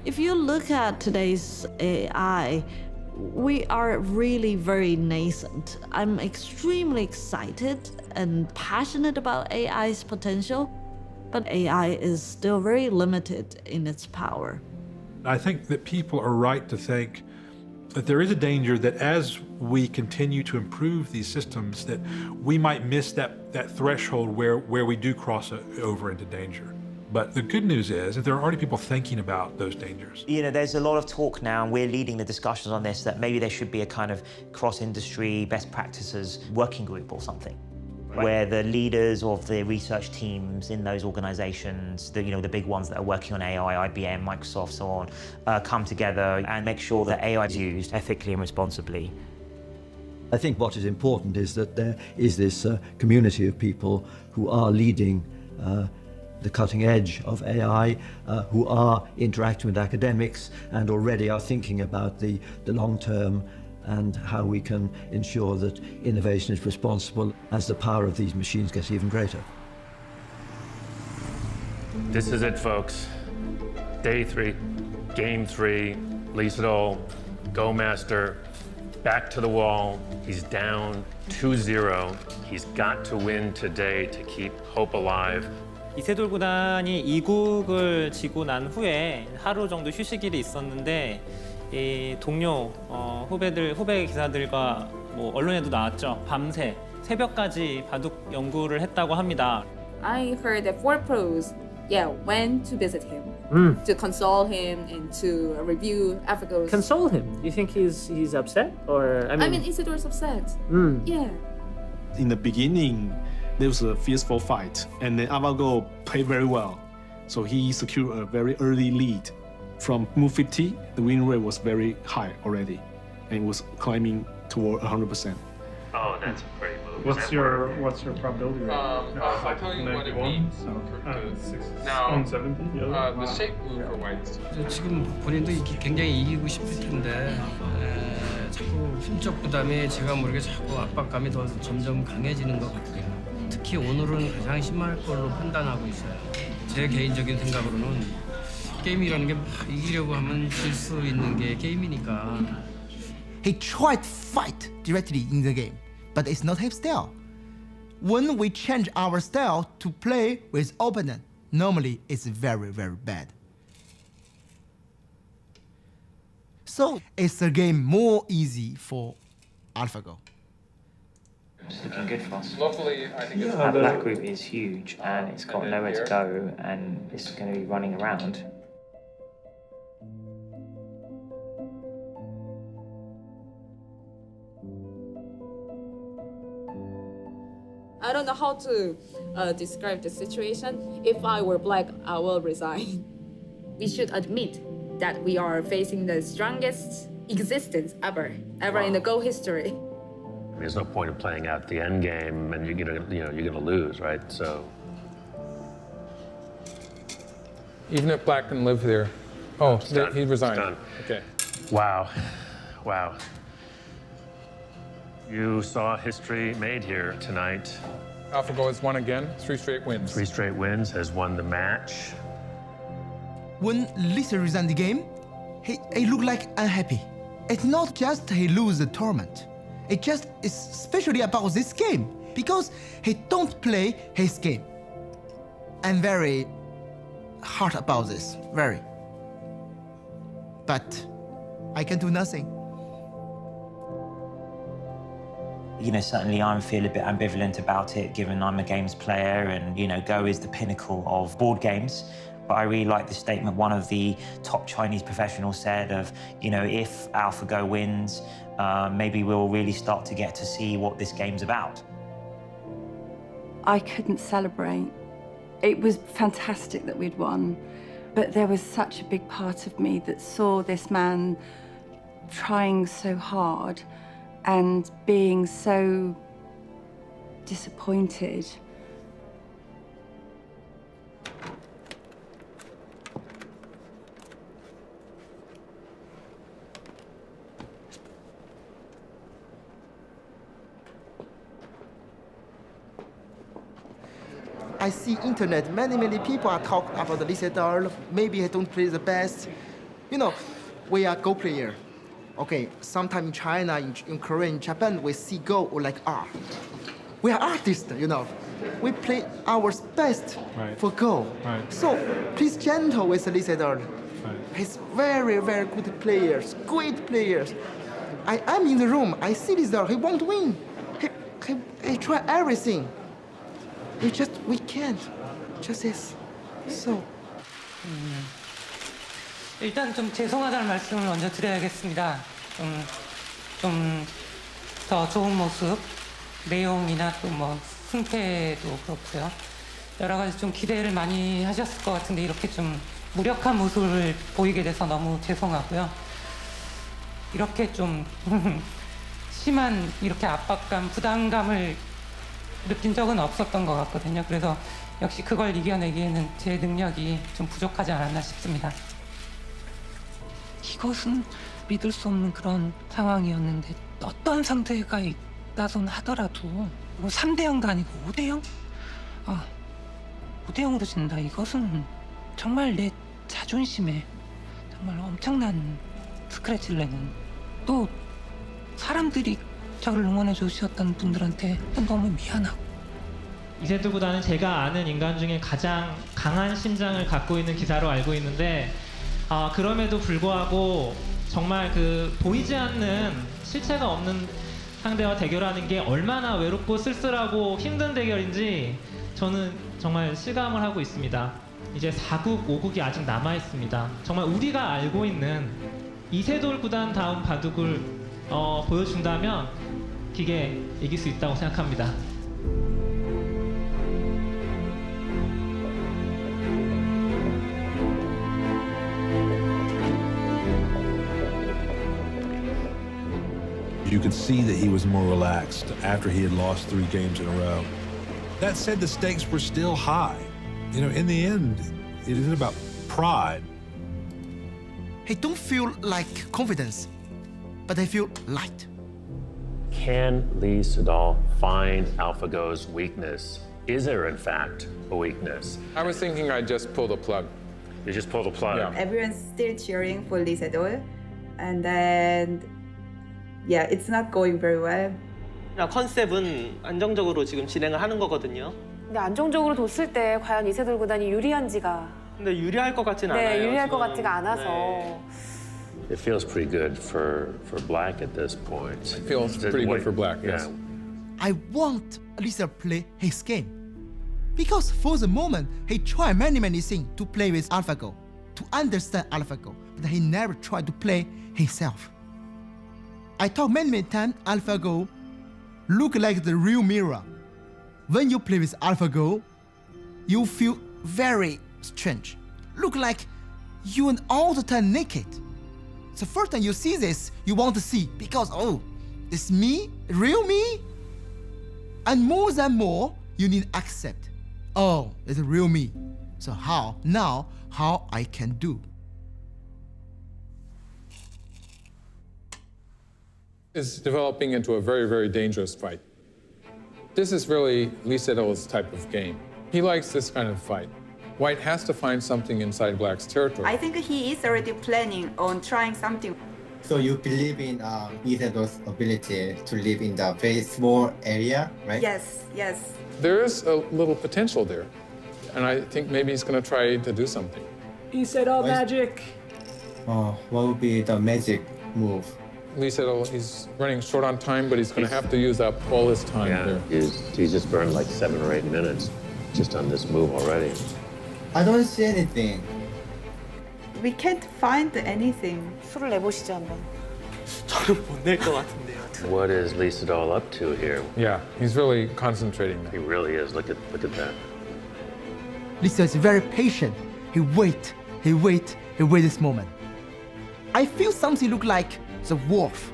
If you look at today's AI, we are really very nascent. I'm extremely excited and passionate about AI's potential, but AI is still very limited in its power. I think that people are right to think that there is a danger that as we continue to improve these systems, that we might miss that threshold where we do cross over into danger. But the good news is that there are already people thinking about those dangers. You know, there's a lot of talk now, and we're leading the discussions on this, that maybe there should be a kind of cross-industry best practices working group or something. Right. Where the leaders of the research teams in those organizations, the big ones that are working on AI, IBM, Microsoft, so on, come together and make sure that AI is used ethically and responsibly. I think what is important is that there is this community of people who are leading the cutting edge of AI, who are interacting with academics and already are thinking about the long term and how we can ensure that innovation is responsible as the power of these machines gets even greater. This is it, folks. Day 3, game 3, Sedol, Go Master, back to the wall. He's down 2-0. He's got to win today to keep hope alive. 이세돌 구단이 2국을 지고 난 후에 하루 정도 휴식일이 있었는데 이 동료 후배 기사들과 뭐 언론에도 나왔죠. 밤새 새벽까지 바둑 연구를 했다고 합니다. I heard that 4Pros, went to visit him, to console him and to review AlphaGo's. Console him? You think he's upset, or I mean Isidor's upset. Yeah. In the beginning, there was a fierce fight, and then AlphaGo played very well, so he secured a very early lead. From move 50, the win rate was very high already, and was climbing toward 100%. Oh, that's a great move. What's your probability rate? I'll tell you what it means. Now, on 70. the shape move for whites. 지금 본인도 굉장히 이기고 싶을 텐데 자꾸 힘적 부담이 제가 모르게 자꾸 압박감이 더 점점 강해지는 것 같아요. 특히 오늘은 가장 심할 걸로 판단하고 있어요. 제 개인적인 생각으로는 게임이라는 게 막 이기려고 하면 질 수 있는 게 게임이니까. He tried to fight directly in the game, but it's not his style. When we change our style to play with opponent, normally it's very, very bad. So it's a game more easy for AlphaGo. It's looking good for us. Locally, I think that black group is huge and it's got nowhere to go and it's going to be running around. I don't know how to describe the situation. If I were black, I will resign. We should admit that we are facing the strongest existence ever in the Go history. There's no point in playing out the end game, and you're gonna lose, right? So even if black can live there, he resigned. Done. Okay. Wow. You saw history made here tonight. AlphaGo has won again, 3 straight wins. 3 straight wins, has won the match. When Lisa resigned the game, he looked like unhappy. It's not just he lose the tournament. It just is especially about this game because he don't play his game. I'm very hard about this, very. But I can do nothing. You know, certainly I feel a bit ambivalent about it, given I'm a games player and, Go is the pinnacle of board games. But I really like the statement one of the top Chinese professionals said of, if AlphaGo wins, maybe we'll really start to get to see what this game's about. I couldn't celebrate. It was fantastic that we'd won, but there was such a big part of me that saw this man trying so hard and being so disappointed. I see internet, many people are talking about the Sedol. Maybe I don't play the best. You know, we are Go player. Okay, sometime in China, in Korea, in Japan, we see Go or like art. We are artists, you know. We play our best for Go. Right. So please gentle with the Sedol. Right. He's very good players, great players. I am in the room, I see Sedol, he won't win. He try everything. We can't. Just this. So. 일단 좀 죄송하다는 말씀을 먼저 드려야겠습니다. 좀 더 좋은 모습, 내용이나 또 뭐 승패도 그렇고요. 여러 가지 좀 기대를 많이 하셨을 것 같은데 이렇게 좀 무력한 모습을 보이게 돼서 너무 죄송하고요. 이렇게 좀 심한 이렇게 압박감, 부담감을 느낀 적은 없었던 것 같거든요. 그래서 역시 그걸 이겨내기에는 제 능력이 좀 부족하지 않았나 싶습니다. 이것은 믿을 수 없는 그런 상황이었는데 어떤 상대가 있다손 하더라도 뭐 3대0도 아니고 5대0? 5대0으로 진다. 이것은 정말 내 자존심에 정말 엄청난 스크래치를 내는, 또 사람들이 저를 응원해 주셨던 분들한테 너무 미안하고. 이세돌 구단은 제가 아는 인간 중에 가장 강한 심장을 갖고 있는 기사로 알고 있는데 그럼에도 불구하고 정말 그 보이지 않는 실체가 없는 상대와 대결하는 게 얼마나 외롭고 쓸쓸하고 힘든 대결인지 저는 정말 실감을 하고 있습니다. 이제 4국, 5국이 아직 남아 있습니다. 정말 우리가 알고 있는 이세돌 구단 다운 바둑을 보여준다면 기계 이길 수 있다고 생각합니다. You could see that he was more relaxed after he had lost 3 games in a row. That said, the stakes were still high. You know, in the end, it isn't about pride. I don't feel like confidence, but I feel light. Can Lee Sedol find AlphaGo's weakness? Is there, in fact, a weakness? I was thinking I'd just pull the plug. You just pull the plug? Yeah. Everyone's still cheering for Lee Sedol, and then it's not going very well. 컨셉은 안정적으로 지금 진행을 하는 거거든요. 근데 안정적으로 뒀을 때 과연 이세돌 구단이 유리한지가. 근데 유리할 것 같진 않아요. 네, 유리할 것 지금. 같지가 않아서. 네. It feels pretty good for Black at this point. It feels pretty good for Black, yes. I want Lisa play his game. Because for the moment, he tried many things to play with AlphaGo, to understand AlphaGo, but he never tried to play himself. I talk many times, AlphaGo look like the real mirror. When you play with AlphaGo, you feel very strange. Look like you are all the time naked. The first time you see this, you want to see because, it's me, real me? And more than more, you need to accept. It's real me. So how I can do? Is developing into a very, very dangerous fight. This is really Lee Sedol's type of game. He likes this kind of fight. White has to find something inside Black's territory. I think he is already planning on trying something. So you believe in Lee Sedol's ability to live in the very small area, right? Yes. There is a little potential there. And I think maybe he's going to try to do something. He said all magic. What would be the magic move? Lee Sedol, he's running short on time, but he's going to have to use up all his time there. He's just burned like 7 or 8 minutes just on this move already. I don't see anything. We can't find anything. 술을 내보시죠 한번. 저는 못 낼 것 같은데요. What is Lee Sedol up to here? Yeah, he's really concentrating. He really is. Look at that. Lisa is very patient. He wait this moment. I feel something look like the wolf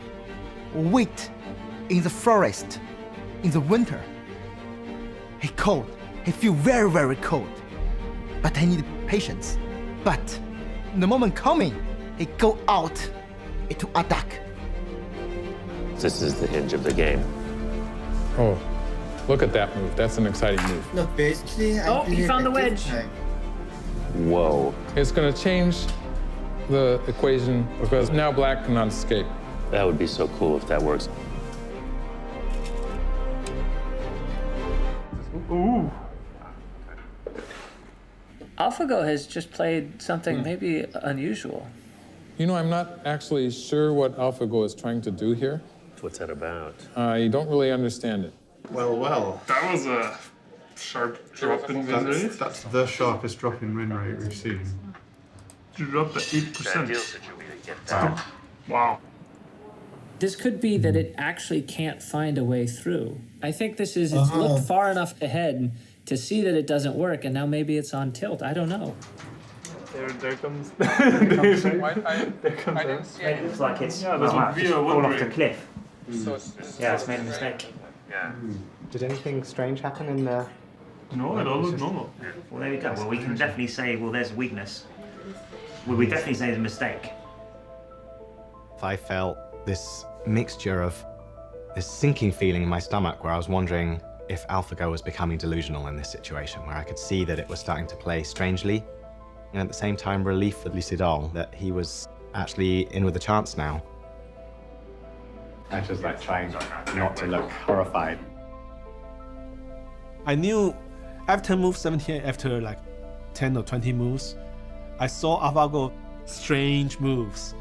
wait in the forest in the winter. He cold. He feel very cold. But I need patience. But the moment coming, he go out to attack. This is the hinge of the game. Look at that move. That's an exciting move. No, basically, I he found the wedge. Whoa. It's going to change the equation because now black cannot escape. That would be so cool if that works. Ooh. AlphaGo has just played something maybe unusual. You know, I'm not actually sure what AlphaGo is trying to do here. What's that about? I don't really understand it. Well. That was a sharp drop in win rate. That's the sharpest drop in win rate we've seen. You dropped at 8%. Wow. This could be that it actually can't find a way through. I think it's looked far enough ahead to see that it doesn't work, and now maybe it's on tilt. I don't know. There comes. I didn't see It looks like it's Yeah, there's a viewer fall off the wondering. cliff. So Yeah, it's made a mistake. Yeah. Did anything strange happen in the... No, it all looked normal. Well, there we go. Well, we can definitely say, well, there's a weakness. Well, we definitely say it's a mistake. I felt this mixture of this sinking feeling in my stomach where I was wondering if AlphaGo was becoming delusional in this situation, where I could see that it was starting to play strangely, and at the same time relief for Sedol that he was actually in with a chance now. I was like trying not to look horrified. I knew after move 17, after like 10 or 20 moves, I saw AlphaGo strange moves.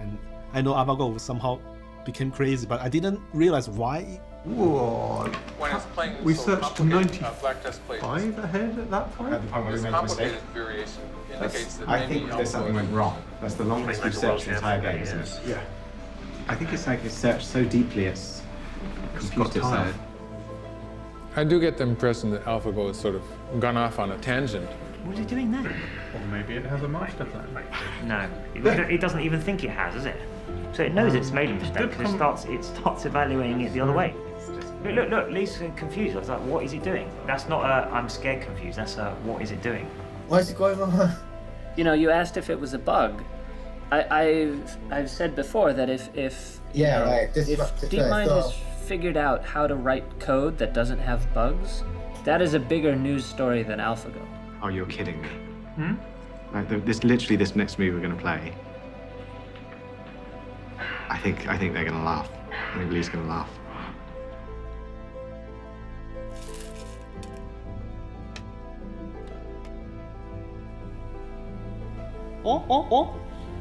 And I know AlphaGo somehow became crazy, but I didn't realize why. Whoa. When it's playing We so searched to complicated, black does play 95 ahead at that point? At the point where we this made a mistake. complicated variation indicates that I maybe think there's something AlphaGo went wrong. That's the longest we've searched the entire game, isn't it? Yeah. I think it's like it's searched so deeply it's confused itself. I do get the impression that AlphaGo has sort of gone off on a tangent. What is it doing now? Or maybe it has a master plan. No, it doesn't even think it has, does it? So it knows it's made a mistake because it starts evaluating it the other way. Look, Lee's confused. I was like, what is it doing? That's not a I'm scared confused. That's a what is it doing? What's going on? You know, you asked if it was a bug. I've said before that if Yeah, right. This if is what- DeepMind so- has figured out how to write code that doesn't have bugs, that is a bigger news story than AlphaGo. Oh, you're kidding me. Hmm? Like this next move we're gonna play. I think they're gonna laugh. I think Lee's gonna laugh.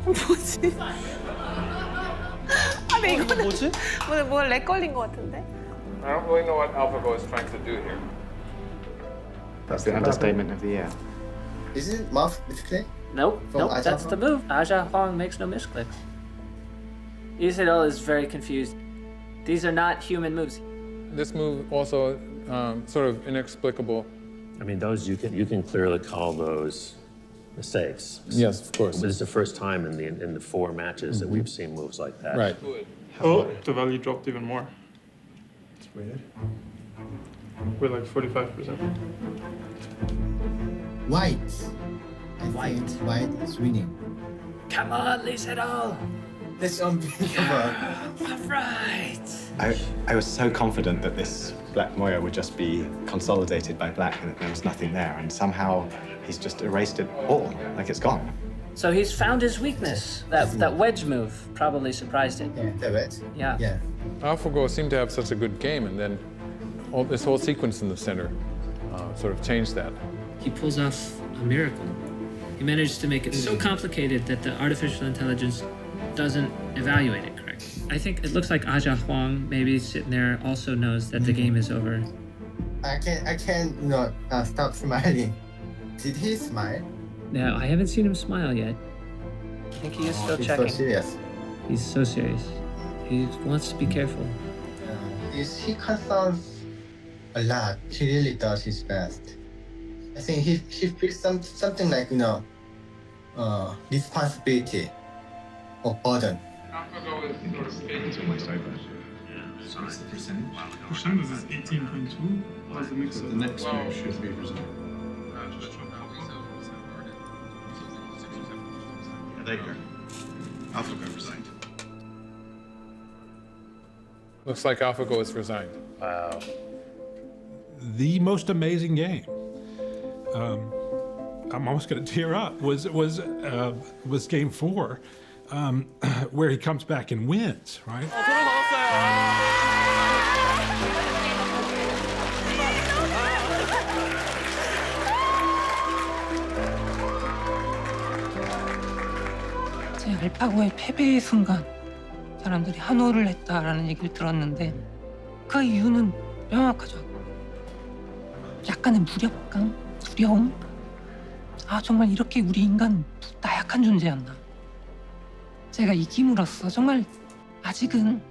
뭐지? 아니 이거는 뭐지? 뭐렉 걸린 것 같은데? I don't really know what AlphaGo is trying to do here. That's the understatement of the year. Is it mouse misclick? Nope, From nope, Aja that's the Huang? move. Aja Huang makes no misclicks. Sedol is very confused. These are not human moves. This move also sort of inexplicable. I mean, those you can clearly call those mistakes. Yes, of course. But it's the first time in the 4 matches that we've seen moves like that. Right. Oh, the value dropped even more. It's weird. We're like 45%. White. I think white is winning. Come on, Sedol. That's unbelievable. All right. I was so confident that this black Moya would just be consolidated by black and that there was nothing there, and somehow he's just erased it all, like it's gone. So he's found his weakness. That wedge move probably surprised him. Yeah, the wedge. Yeah. Yeah. AlphaGo seemed to have such a good game, and then this whole sequence in the center sort of changed that. He pulls off a miracle. He managed to make it so complicated that the artificial intelligence doesn't evaluate it correctly. I think it looks like Aja Huang, maybe sitting there, also knows that the game is over. I can't not stop smiling. Did he smile? Now, I haven't seen him smile yet. I think he is still he's checking. so serious. He's so serious. He wants to be careful. He concerns a lot. He really does his best. I think he feels something like responsibility or burden. So it's the percentage. Percentage is 18.2. What's the mix? The next move should be resigned. There you go. AlphaGo resigned. Looks like AlphaGo is resigned. Wow. the most amazing game. I'm almost going to tear up. Was Game 4, where he comes back and wins, right? 제 알파고의 패배의 순간 사람들이 한호를 했다라는 얘기를 들었는데 그 이유는 명확하죠. 약간의 무력감, 두려움. 아, 정말 이렇게 우리 인간 나약한 존재였나. 제가 이김으로써 정말 아직은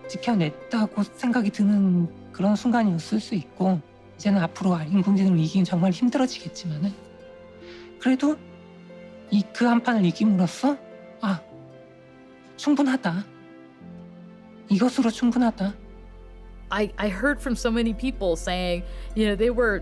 지켜냈다고 생각이 드는 그런 순간이었을 수 있고, 이제는 앞으로 인공지능을 이기긴 정말 힘들어지겠지만은 그래도 그 한 판을 이김으로써 아, 충분하다. 이것으로 충분하다. I heard from so many people saying, you know, they were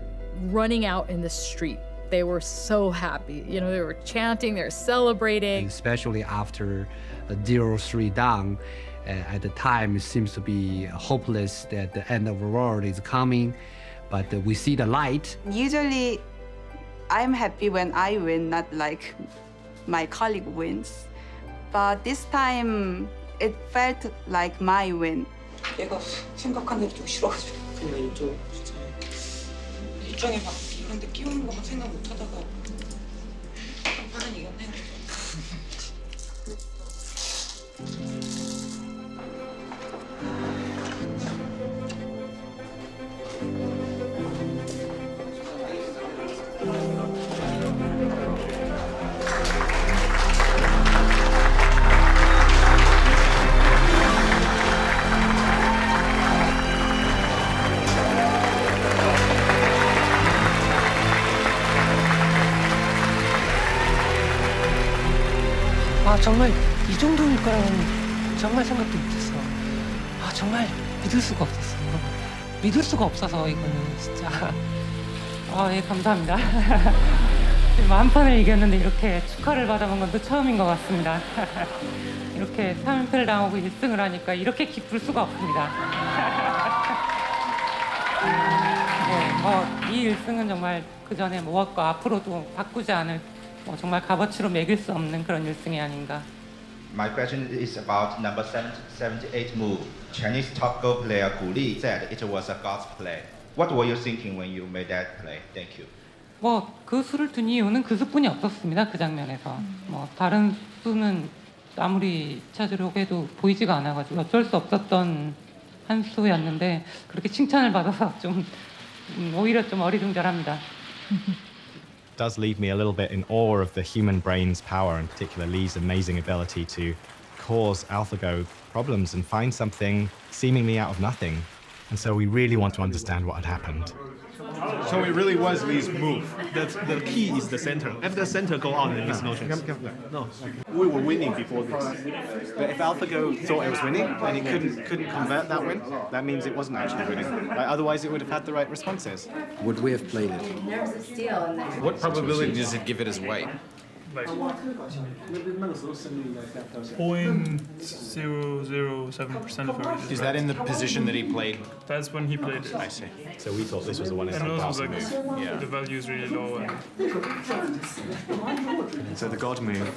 running out in the street. They were so happy. You know, they were chanting, they were celebrating. Especially after 0-3 down, at the time it seems to be hopeless that the end of the world is coming, but we see the light. Usually, I'm happy when I win, not like my colleague wins. But this time, it felt like my win. 내가 생각한 대로 좀 싫어가지고 그냥 일정에 막 이런 데 끼우는 거만 생각 못 하다가 한 판은 이겼네. 아, 정말 이 정도일 거라고는 정말 생각도 못했어. 아, 정말 믿을 수가 없었어. 믿을 수가 없어서 이거는 진짜. 아, 예, 감사합니다. 지금 한 판을 이겼는데 이렇게 축하를 받아본 건 또 처음인 것 같습니다. 이렇게 3연패를 당하고 1승을 하니까 이렇게 기쁠 수가 없습니다. 네, 이 1승은 정말 그 전에 모았고 앞으로도 바꾸지 않을 정말 값어치로 매길 수 없는 그런 1승이 아닌가. My question is about number 78 move. Chinese top Go player Gu Li said it was a God's play. What were you thinking when you made that play? Thank you. 그 수를 둔 이유는 그 수뿐이 없었습니다. 그 장면에서. 다른 수는 아무리 찾으려고 해도 보이지가 않아가지고 어쩔 수 없었던 한 수였는데 그렇게 칭찬을 받아서 좀 오히려 좀 어리둥절합니다. Does leave me a little bit in awe of the human brain's power, in particular Lee's amazing ability to cause AlphaGo problems and find something seemingly out of nothing. And so we really want to understand what had happened. So it really was Lee's move. The key is the center. If the center go out, then it's no chance. No, we were winning before this. But if AlphaGo thought it was winning and it couldn't convert that win, that means it wasn't actually winning. Like, otherwise, it would have had the right responses. Would we have played it? There was a steal in there. What probability does it give it as white? Like 0.007% of everything. Is that in the position that he played? That's when he played it. I see. So we thought this was a 1 in And also 10,000 like move. Yeah. the value is really low. And so the God move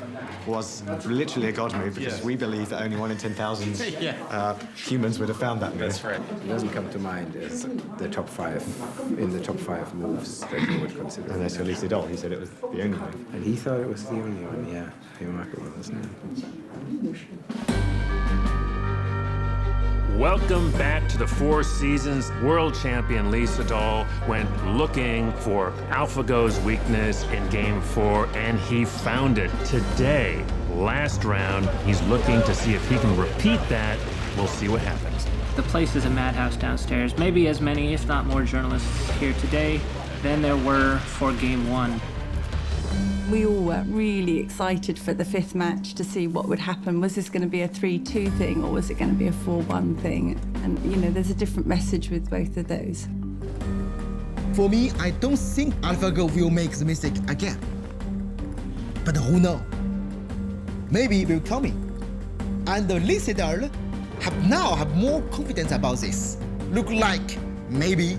was literally a God move because we believe that only 1 in 10,000 humans would have found that move. That's right. It doesn't come to mind as the top 5 moves that you would consider. And that's released Sedol. He said it was the only move. And he thought it was the only one, yeah. Remarkable, isn't it? Welcome back to the Four Seasons. World champion Lee Sedol went looking for AlphaGo's weakness in Game 4, and he found it. Today, last round, he's looking to see if he can repeat that. We'll see what happens. The place is a madhouse downstairs. Maybe as many, if not more, journalists here today than there were for Game 1. We all were really excited for the 5th match to see what would happen. Was this going to be a 3-2 thing or was it going to be a 4-1 thing? And, you know, there's a different message with both of those. For me, I don't think AlphaGo will make the mistake again. But who knows? Maybe it will coming. And Lee Sedol have more confidence about this. Look like maybe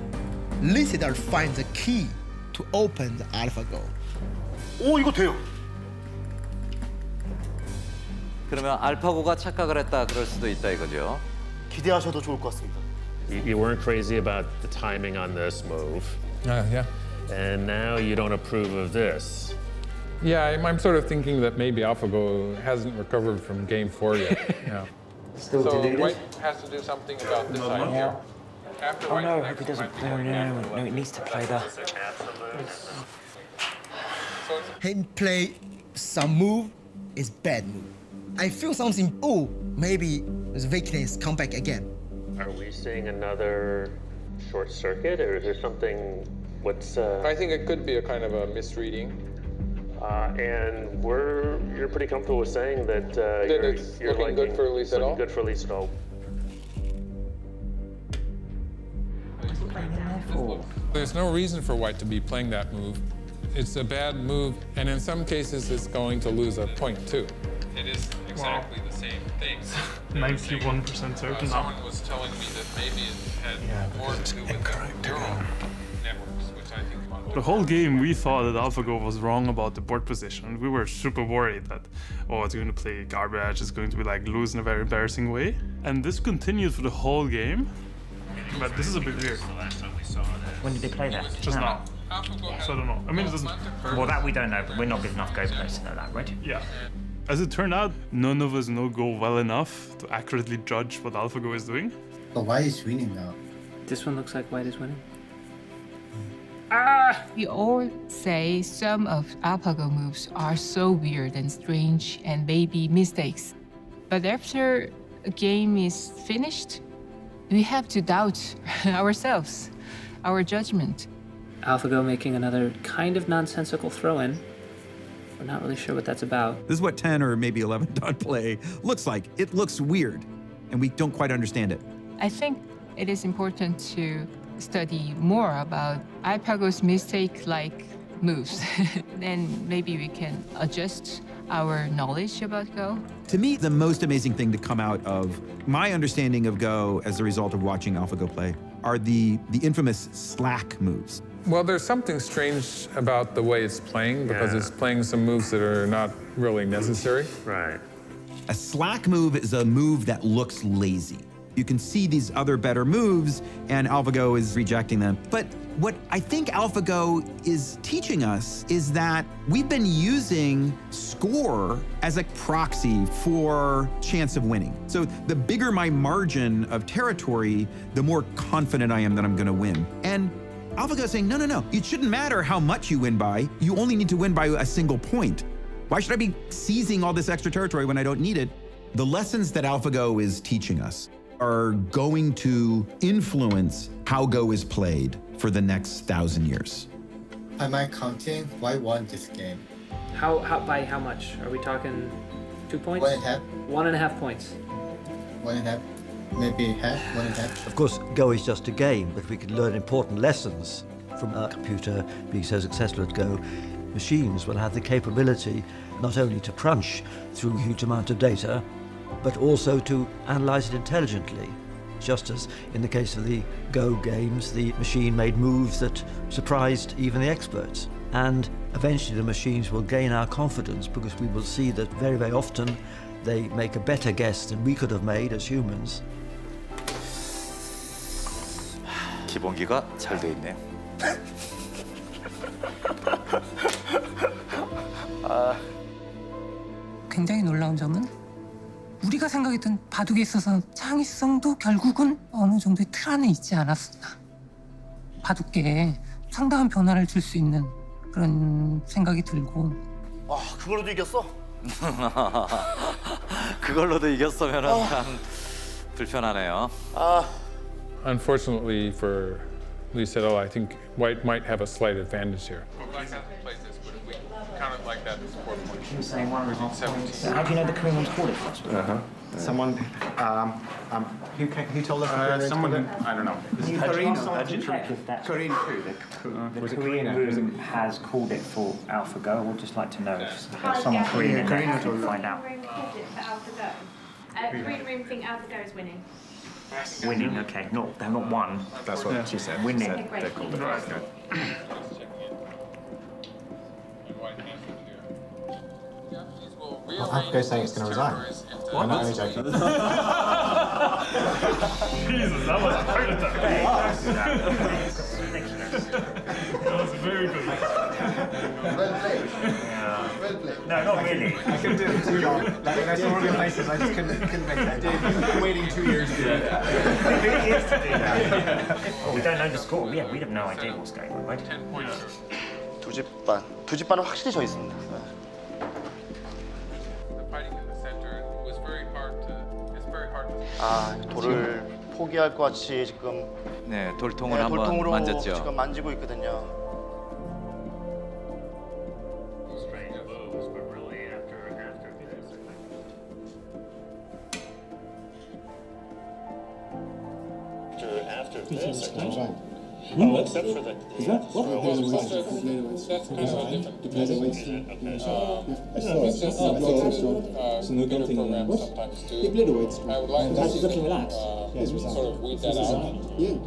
Lee Sedol finds the key to open the AlphaGo. 오, 이거 돼요. 그러면 알파고가 착각을 했다 그럴 수도 있다 이거죠. 기대하셔도 좋을 것 같습니다. You weren't crazy about the timing on this move. Yeah. And now you don't approve of this. Yeah, I'm sort of thinking that maybe AlphaGo hasn't recovered from game 4 yet. Yeah. Still so deluded? White has to do something about this idea. After Oh no, I White hope he doesn't might play. No, it needs to play that. Him play some move is bad move. I feel something, oh, maybe his weakness come back again. Are we seeing another short circuit, or is there something? What's? I think it could be a kind of a misreading. And you're pretty comfortable with saying that it's looking good for Lee Sedol? Good for Lee Sedol. There's no reason for White to be playing that move. It's a bad move, and in some cases, it's going to lose a point too. It is exactly the same thing. 91% certain now. Someone was telling me that maybe it had more to do with the neural networks, which I think about. The whole game, we thought that AlphaGo was wrong about the board position. We were super worried that, oh, it's going to play garbage, it's going to be like lose in a very embarrassing way. And this continued for the whole game. But this is a bit weird. When did they play that? Just now. So I don't know. I mean, it doesn't hurt. Well, that we don't know, but we're not good enough Go players to know that, right? Yeah. As it turned out, none of us know Go well enough to accurately judge what AlphaGo is doing. But White is winning now. This one looks like White is winning. We all say some of AlphaGo moves are so weird and strange and maybe mistakes. But after a game is finished, we have to doubt ourselves, our judgment. AlphaGo making another kind of nonsensical throw-in. We're not really sure what that's about. This is what 10 or maybe 11 dot play looks like. It looks weird, and we don't quite understand it. I think it is important to study more about AlphaGo's mistake-like moves. Then maybe we can adjust our knowledge about Go. To me, the most amazing thing to come out of my understanding of Go as a result of watching AlphaGo play are the infamous slack moves. Well, there's something strange about the way it's playing because it's playing some moves that are not really necessary. Right. A slack move is a move that looks lazy. You can see these other better moves, and AlphaGo is rejecting them. But what I think AlphaGo is teaching us is that we've been using score as a proxy for chance of winning. So the bigger my margin of territory, the more confident I am that I'm going to win. And AlphaGo is saying, no, it shouldn't matter how much you win by. You only need to win by a single point. Why should I be seizing all this extra territory when I don't need it? The lessons that AlphaGo is teaching us are going to influence how Go is played for the next 1,000 years. By my counting, White won this game. How by how much? Are we talking 2 points? 1.5. 1.5 points. 1.5. Maybe half, 1.5. Of course, Go is just a game, but we could learn important lessons from a computer being so successful at Go. Machines will have the capability not only to crunch through a huge amount of data, but also to analyze it intelligently. Just as in the case of the Go games, the machine made moves that surprised even the experts. And eventually the machines will gain our confidence because we will see that very, very often they make a better guess than we could have made as humans. 기본기가 잘 돼 있네요. 굉장히 놀라운 점은 우리가 생각했던 바둑에 있어서 창의성도 결국은 어느 정도의 틀 안에 있지 않았었나. 바둑계에 상당한 변화를 줄 수 있는 그런 생각이 들고. 와, 그걸로도 이겼어? 그걸로도 이겼으면은 참 불편하네요. Unfortunately for Lee Sedol, I think White might have a slight advantage here. Kind of like that as 4 points. You're saying one result. How do you know the Korean one's called it first? Someone, who told us? Someone, I don't know. Korean too. The Korean room has called it for AlphaGo. I would just like to know if there's someone Korean in there to find out. The Korean room think AlphaGo is winning. Winning, okay. They're not won. That's what she said. Winning. She said they called it. Okay. Well, AlphaGo's saying it's going to resign. I'm not only joking. Jesus, that was a heart attack. That was very good. Well played. Well played. No, not really. I couldn't do it too long. Like, when I saw all your faces, I just couldn't make that. You've been waiting 2 years to do that. 2 years to do that. Oh, we don't know the score. Yeah, we have no idea what's going on, right? 두 집 반은 확실히 져 있습니다. 아, 돌을 포기할 것 같이 지금 네, 돌통을 한번 돌통으로 만졌죠. 지금 만지고 있거든요. After this, oh, except for the. Is that what?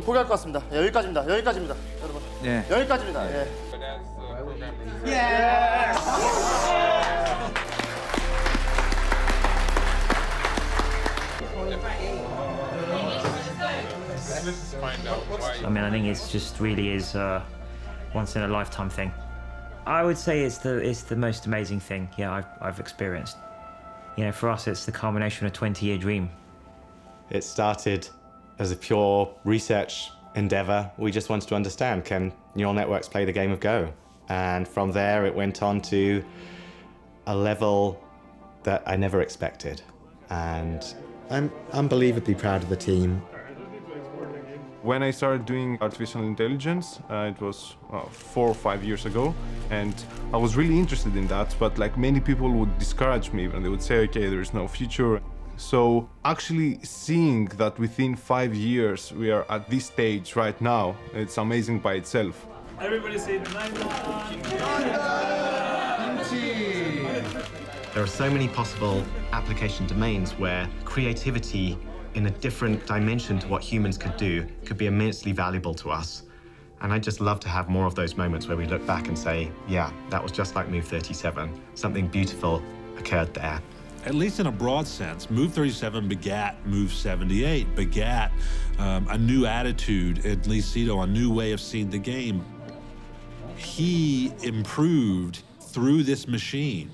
포기할 것 같습니다. 여기까지입니다. 여기까지입니다. 여러분. 네. 여기까지입니다. 예. I mean, I think it's just really is a once in a lifetime thing. I would say it's the most amazing thing, yeah, I've experienced. You know, for us, it's the culmination of a 20-year dream. It started as a pure research endeavor. We just wanted to understand, can neural networks play the game of Go? And from there, it went on to a level that I never expected. And I'm unbelievably proud of the team. When I started doing artificial intelligence, it was 4 or 5 years ago, and I was really interested in that, but like many people would discourage me and they would say, okay, there is no future. So actually seeing that within 5 years we are at this stage right now, it's amazing by itself. Everybody say nine. There are so many possible application domains where creativity in a different dimension to what humans could do could be immensely valuable to us. And I'd just love to have more of those moments where we look back and say, yeah, that was just like Move 37. Something beautiful occurred there. At least in a broad sense, Move 37 begat Move 78, begat a new attitude at least Sedol, a new way of seeing the game. He improved through this machine.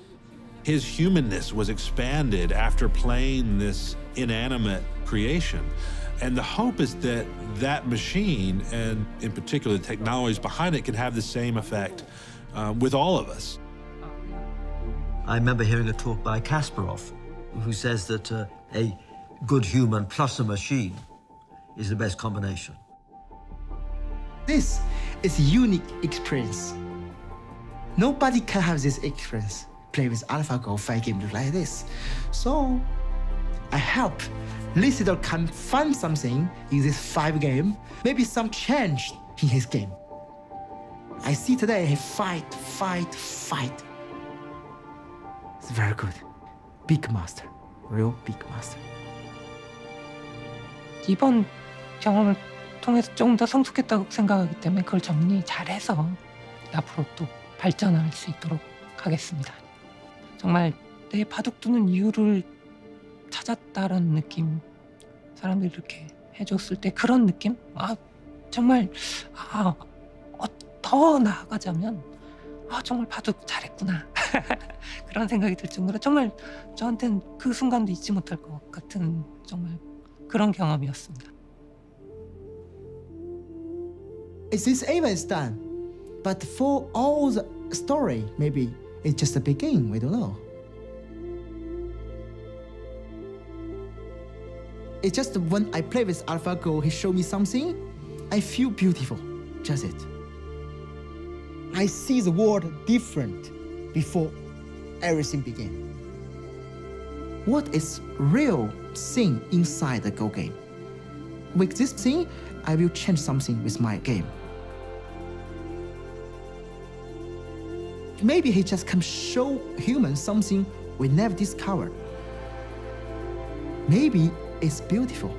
His humanness was expanded after playing this inanimate creation. And the hope is that that machine, and in particular the technologies behind it, can have the same effect with all of us. I remember hearing a talk by Kasparov, who says that a good human plus a machine is the best combination. This is a unique experience. Nobody can have this experience. Play with AlphaGo 5 games like this. So I hope Sedol can find something in this 5 game, maybe some change in his game. I see today he fight. It's very good. Big master, real big master. 이번 경험을 통해서 조금 더 성숙했다고 생각하기 때문에 그걸 정리 잘해서 앞으로 또 발전할 수 있도록 하겠습니다. 정말 내 바둑 두는 이유를 찾았다라는 느낌, 사람들이 이렇게 해줬을 때 그런 느낌? 정말 더 나아가자면 정말 바둑 잘했구나 그런 생각이 들 정도로 정말 저한테는 그 순간도 잊지 못할 것 같은 정말 그런 경험이었습니다. This event is done, but for all the story, maybe it's just the beginning. We don't know. It's just when I play with AlphaGo, he showed me something, I feel beautiful. Just it. I see the world different before everything began. What is real thing inside the Go game? With this thing, I will change something with my game. Maybe he just can show humans something we never discovered. Maybe it's beautiful.